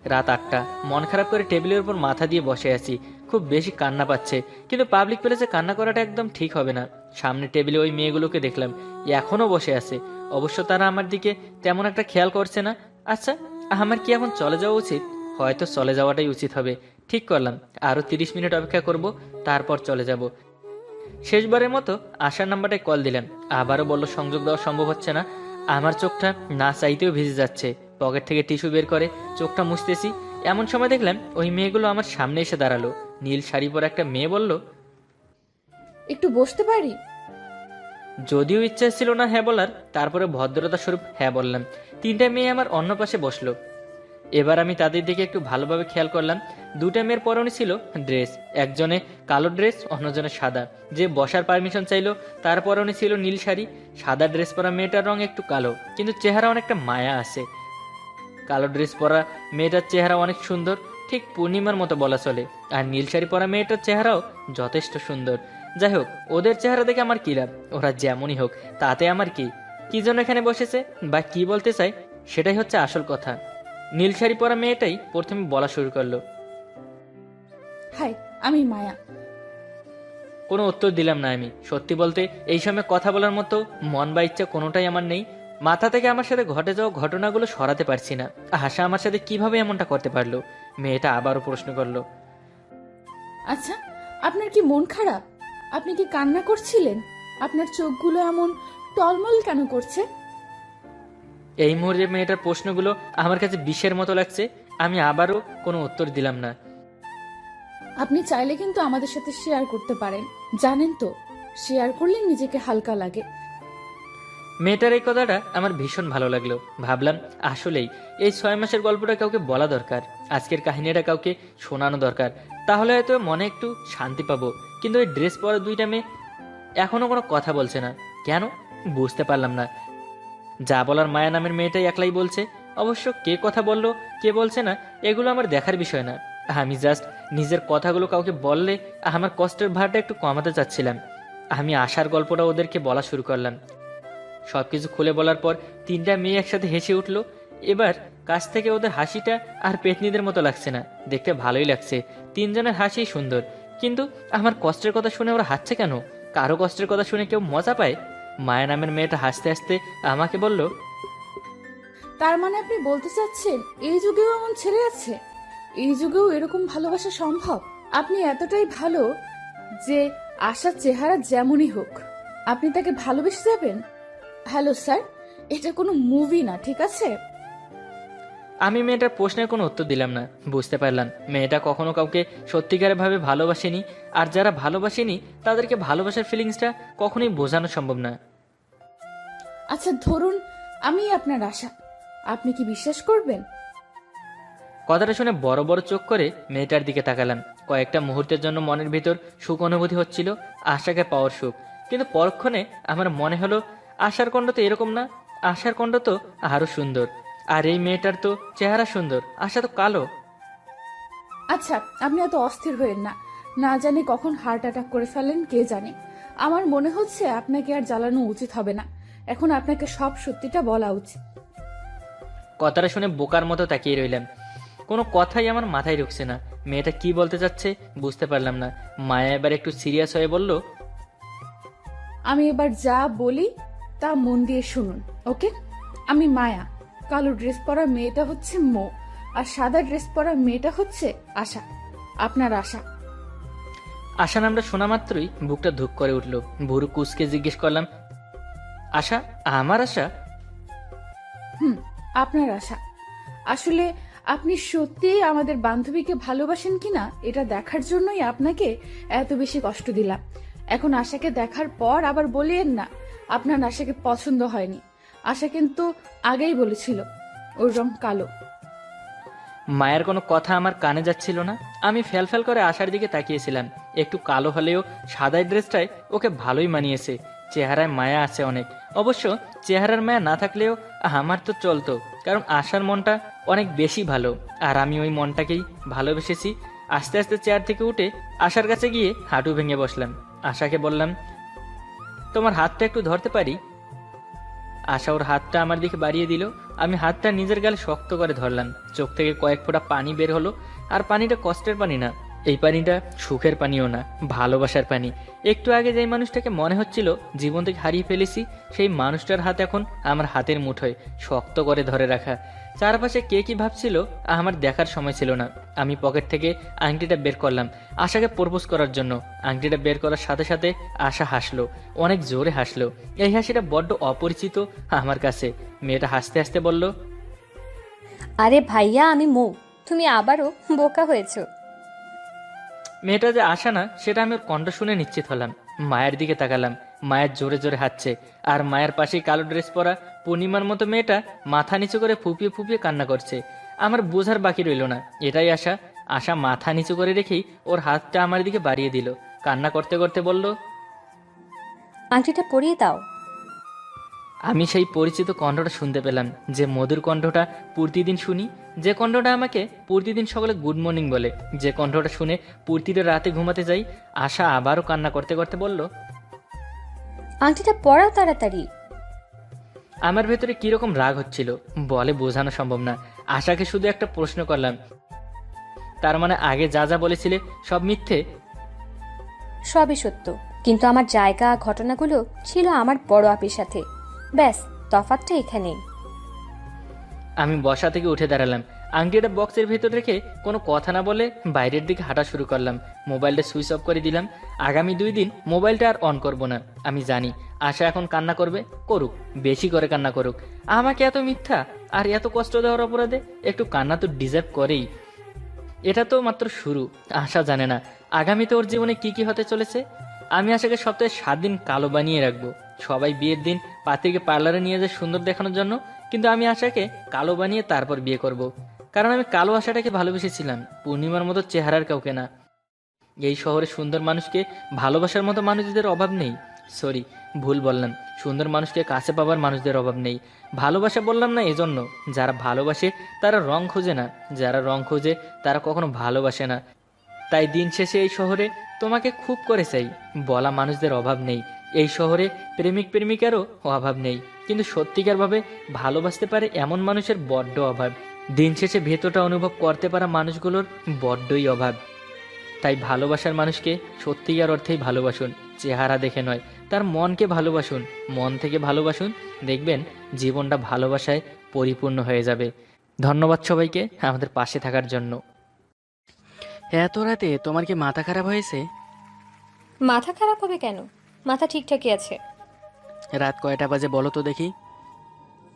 G: রাত 8টা, মন খারাপ করে টেবিলের উপর মাথা দিয়ে বসে আছি। খুব বেশি কান্না পাচ্ছে, কিন্তু পাবলিক প্লেসে কান্না করাটা একদম ঠিক হবে না। সামনে টেবিলে ওই মেয়েগুলোকে দেখলাম, এখনো বসে আছে। অবশ্য তারা আমার দিকে তেমন একটা খেয়াল করছে না। আচ্ছা, আমার কি এখন চলে যাওয়া উচিত? হয়তো চলে যাওয়াটাই উচিত হবে। ঠিক করলাম, আরো 30 মিনিট অপেক্ষা করব, তারপর চলে যাব। শেষবারের মতো আশার নাম্বারটায় কল দিলাম, আবারও বলল সংযোগ দেওয়া সম্ভব হচ্ছে না। আমার চোখটা না চাইতেও ভিজে যাচ্ছে। পকেট থেকে টিস্যু বের করে চোখটা মুছতেছি, এমন সময় দেখলাম ওই মেয়েগুলো আমার সামনে এসে দাঁড়ালো। নীল শাড়ি পরা একটা মেয়ে বলল,
A: একটু বসতে পারি?
G: যদিও ইচ্ছা ছিল না হ্যাঁ বলার, তারপরে ভদ্রতা স্বরূপ হ্যাঁ বললাম। 3টা মেয়ে আমার অন্য পাশে বসলো। এবার আমি তাদের দিকে একটু ভালোভাবে খেয়াল করলাম। 2টা মেয়ের পরনে ছিল ড্রেস, একজনে কালো ড্রেস, অন্যজনে সাদা। যে বসার পারমিশন চাইলো তার পরনে ছিল নীল শাড়ি। সাদা ড্রেস পরা মেয়েটার রং একটু কালো, কিন্তু চেহারা অনেকটা মায়া আছে। কালো ড্রেস পরা মেয়েটার চেহারা অনেক সুন্দর, ঠিক পূর্ণিমার মতো বলা চলে। আর নীল শাড়ি পরা মেয়েটার চেহারাও যথেষ্ট সুন্দর। যাই হোক, ওদের চেহারা দেখে আমার কি লাভ? ওরা যেমনই হোক, তাতে আমার কি? কি জন্য এখানে বসেছে বা কি বলতে চাই, সেটাই হচ্ছে আসল কথা। নীল শাড়ি পরা মেয়েটাই প্রথমে বলা শুরু করলো,
A: হাই, আমি মায়া।
G: কোনো উত্তর দিলাম না আমি। সত্যি বলতে এই সময় কথা বলার মতো মন বা ইচ্ছা কোনোটাই আমার নেই। মাথা থেকে আমার সাথে ঘটে যাওয়া ঘটনাগুলো সরাতে পারছি না। আশা আমার সাথে কিভাবে এমনটা করতে পারলো? মেয়েটা আবারও প্রশ্ন করলো,
A: আচ্ছা, আপনার কি মন খারাপ? আপনি কি কান্না করছিলেন? আপনার চোখগুলো এমন টলমল কেন করছে?
G: এই মুহূর্তে মেয়েটার প্রশ্নগুলো আমার কাছে বিষের মতো লাগছে। আমি আবারও কোনো উত্তর দিলাম না।
A: আপনি চাইলে কিন্তু আমাদের সাথে শেয়ার করতে পারেন, জানেন তো, শেয়ার করলে নিজেকে হালকা লাগে।
G: মেয়েটার এই কথাটা আমার ভীষণ ভালো লাগলো। ভাবলাম আসলেই এই 6 মাসের গল্পটা কাউকে বলা দরকার, আজকের কাহিনীটা কাউকে শোনানো দরকার, তাহলে হয়তো মনে একটু শান্তি পাবো। কিন্তু ওই ড্রেস পরা 2টা মেয়ে এখনো কোনো কথা বলছে না কেন? বুঝতে পারলাম না। যা বলার মায়া নামের মেয়েটাই একলাই বলছে। অবশ্য কে কথা বললো কে বলছে না এগুলো আমার দেখার বিষয় না। আমি জাস্ট নিজের কথাগুলো কাউকে বললে আমার কষ্টের ভারটা একটু কমাতে চাচ্ছিলাম। আমি আশার গল্পটা ওদেরকে বলা শুরু করলাম। সব কিছু খুলে বলার পর 3টা মেয়ে একসাথে হেসে উঠলো। এবার কাছ থেকে ওদের হাসিটা আর পেতনিদের মতো লাগছে না, দেখতে ভালোই লাগছে। 3জনের হাসিই সুন্দর, কিন্তু আমার কষ্টের কথা শুনে ওরা হাসছে কেন? কারো কষ্টের কথা শুনে কেউ মজা পায়? মায়া নামের মেয়েটা হাসতে হাসতে আমাকে বলল,
A: তার মানে আপনি বলতে চাচ্ছেন এই যুগেও এমন ছেলে আছে? এই যুগেও এরকম ভালোবাসা সম্ভব? আপনি এতটাই ভালো যে আশার চেহারা যেমনই হোক আপনি তাকে ভালোবেসে যাবেন? হ্যালো স্যার, এটা কোনো মুভি না, ঠিক আছে?
G: আমি মেয়েটার প্রশ্নের কোনো উত্তর দিলাম না। বুঝতে পারলাম মেয়েটা কখনো কাউকে সত্যিকারের ভাবে ভালোবাসেনি, আর যারা ভালোবাসেনি তাদেরকে ভালোবাসার ফিলিংসটা কখনোই বোঝানো সম্ভব না।
A: আচ্ছা ধরুন আমি আপনার আশা, আপনি কি বিশ্বাস করবেন?
G: কথাটা শুনে বড় বড় চোখ করে মেয়েটার দিকে তাকালাম। কয়েকটা মুহূর্তের জন্য মনের ভিতর সুখ অনুভূতি হচ্ছিল, আশাকে পাওয়ার সুখ। কিন্তু পরক্ষণে আমার মনে হলো আশার কণ্ঠ তো এরকম না, আশার কণ্ঠ তো আরো সুন্দর। আর এই মেয়েটার তো চেহারা সুন্দর, আশা তো কালো।
A: আচ্ছা আপনি এত অস্থির হয়েন না, না জানি কখন হার্ট অ্যাটাক করে ফেলেন কে জানে। আমার মনে হচ্ছে আপনাকে আর জ্বালানো উচিত হবে না, এখন আপনাকে সব সত্যিটা বলা উচিত।
G: কথাটা শুনে বোকার মতো তাকিয়ে রইলাম। কোনো কথাই আমার মাথায় ঢুকছে না। মেয়েটা কি বলতে চাচ্ছে বুঝতে পারলাম না। মায়া এবার একটু সিরিয়াস হয়ে বলল,
A: আমি এবার যা বলি তা মন দিয়ে শুনুন, ওকে? আমি মায়া, কালো ড্রেস পরা মেয়েটা হচ্ছে মো, আর সাদা ড্রেস পরা মেয়েটা হচ্ছে আশা, আপনার আশা।
G: আশা নামটা শোনা মাত্রই বুকটা ধুক করে উঠল। ভুরু কুচকে জিজ্ঞেস করলাম, আশা? আমার আশা?
A: আপনার আশা। আসলে আপনি সত্যিই আমাদের বান্ধবীকে ভালোবাসেন কিনা এটা দেখার জন্যই আপনাকে এত বেশি কষ্ট দিলাম। এখন আশাকে দেখার পর আবার বলিয়েন না আপনার আশাকে পছন্দ হয়নি। আশা কিন্তু আগেই বলেছিল ওর রং কালো।
G: মায়ের কোনো কথা আমার কানে যাচ্ছিল না। আমি ফ্যাল করে আশার দিকে তাকিয়েছিলাম। একটু কালো হলেও সাদা ড্রেসটায় ওকে ভালোই মানিয়েছে। চেহারায় মায়া আছে অনেক। অবশ্য চেহারার মায়া না থাকলেও আমার তো চলতো, কারণ আশার মনটা অনেক বেশি ভালো, আর আমি ওই মনটাকেই ভালোবেসেছি। আস্তে আস্তে চেয়ার থেকে উঠে আশার কাছে গিয়ে হাঁটু ভেঙে বসলাম। আশাকে বললাম, তোমার হাতটা একটু ধরতে পারি? আশা ওর হাতটা আমার দিকে বাড়িয়ে দিল। আমি হাতটা নিজের গালে শক্ত করে ধরলাম। চোখ থেকে কয়েক ফোঁটা পানি বের হলো, আর পানিটা কষ্টের পানি না, এই পানিটা সুখের পানিও না, ভালোবাসার পানি। একটু আগে যেই মানুষটাকে মনে হচ্ছিল জীবন থেকে হারিয়ে ফেলেছি, সেই মানুষটার হাত এখন আমার হাতের মুঠোয় শক্ত করে ধরে রাখা। চারপাশে কে কি ভাবছিল আমার দেখার সময় ছিল না। আমি পকেট থেকে আংটিটা বের করলাম আশাকে প্রপোজ করার জন্য। আংটিটা বের করার সাথে সাথে আশা হাসলো, অনেক জোরে হাসলো। এই হাসিটা বড্ড অপরিচিত আমার কাছে। মেয়েটা হাসতে হাসতে বলল,
D: আরে ভাইয়া, আমি মৌ, তুমি আবারও বোকা হয়েছো।
G: মেয়েটা যে আশা না সেটা আমি ওর কণ্ঠ শুনে নিশ্চিত হলাম। মায়ের দিকে তাকালাম, মায়ের জোরে জোরে হাঁটছে, আর মায়ের পাশেই কালো ড্রেস পরা পূর্ণিমার মতো মেয়েটা মাথা নিচু করে ফুপিয়ে ফুপিয়ে কান্না করছে। আমার বোঝার বাকি রইল না এটাই আশা। আশা মাথা নিচু করে রেখেই ওর হাতটা আমার দিকে বাড়িয়ে দিল। কান্না করতে করতে বলল,
D: আংটিটা পরিয়ে দাও।
G: আমি সেই পরিচিত কণ্ঠটা শুনতে পেলাম, যে মধুর কণ্ঠটা প্রতিদিন শুনি, যে কণ্ঠটা আমাকে প্রতিদিন সকালে গুড মর্নিং বলে, যে কণ্ঠটা শুনে প্রতিটা রাতে ঘুমাতে যাই। আশা আবারও কান্না করতে করতে বলল,
D: আংটিটা পরাও তাড়াতাড়ি।
G: আমার ভেতরে কিরকম রাগ হচ্ছিল বলে বোঝানো সম্ভব না। আশাকে শুধু একটা প্রশ্ন করলাম, তার মানে আগে যা যা বলেছিলে সব মিথ্যে?
D: সবই সত্য, কিন্তু আমার জায়গা ঘটনাগুলো ছিল আমার বড় আপির সাথে। ব্যাস, তফাৎটা এখানেই।
G: আমি বসা থেকে উঠে দাঁড়ালাম, আংটিটা বক্সের ভেতর রেখে কোনো কথা না বলে বাইরের দিকে হাঁটা শুরু করলাম। মোবাইলটা সুইচ অফ করে দিলাম। আগামী 2 দিন মোবাইলটা আর অন করব না। আমি জানি আশা এখন কান্না করবে, করুক, বেশি করে কান্না করুক। আমাকে এত মিথ্যা আর এত কষ্ট দেওয়ার অপরাধে একটু কান্না তো ডিজার্ভ করেই। এটা তো মাত্র শুরু। আশা জানে না আগামীতে ওর জীবনে কি কি হতে চলেছে। আমি আশাকে সপ্তাহে 7 দিন কালো বানিয়ে রাখবো। সবাই বিয়ের দিন পাত্রীকে পার্লারে নিয়ে যায় সুন্দর দেখানোর জন্য, কিন্তু আমি আশাকে কালো বানিয়ে তারপর বিয়ে করব। কারণ আমি কালো আশাটাকে ভালোবেসেছিলাম, পূর্ণিমার মতো চেহারার কাউকে না। এই শহরে সুন্দর মানুষকে ভালোবাসার মতো মানুষদের অভাব নেই। সরি, ভুল বললাম। সুন্দর মানুষকে কাছে পাবার মানুষদের অভাব নেই। ভালোবাসা বললাম না এজন্য, যারা ভালোবাসে তারা রং খোঁজে না, যারা রং খোঁজে তারা কখনো ভালোবাসে না। তাই দিন শেষে এই শহরে তোমাকে খুব করে চাই। বলা মানুষদের অভাব নেই, এই শহরে প্রেমিক প্রেমিকারও অভাব নেই, কিন্তু সত্যিকারভাবে ভালোবাসতে পারে এমন মানুষের বড্ড অভাব। দিন শেষে ভেতরটা অনুভব করতে পারা মানুষগুলোর বড্ডই অভাব। তাই ভালোবাসার মানুষকে সত্যিকার অর্থেই ভালোবাসুন, চেহারা দেখে নয়। তার মনকে ভালোবাসুন, মন থেকে ভালোবাসুন, দেখবেন জীবনটা ভালোবাসায় পরিপূর্ণ হয়ে যাবে। ধন্যবাদ সবাইকে আমাদের পাশে থাকার জন্য।
B: এত রাতে তোমার কি মাথা খারাপ হয়েছে?
D: মাথা খারাপ হবে কেন? মাথা ঠিকঠাকই আছে।
B: রাত কয়টা বাজে বলো তো দেখি।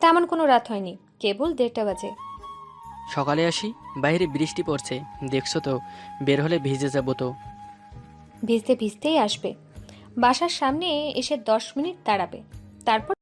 D: তেমন কোনো রাত হয়নি, কেবল 1:30 বাজে।
B: সকালে আসি, বাইরে বৃষ্টি পড়ছে, দেখছো তো, বের হলে ভিজে যাবো তো।
D: ভিজতে ভিজতেই আসবে। বাসার সামনে এসে 10 মিনিট দাঁড়াবে, তারপর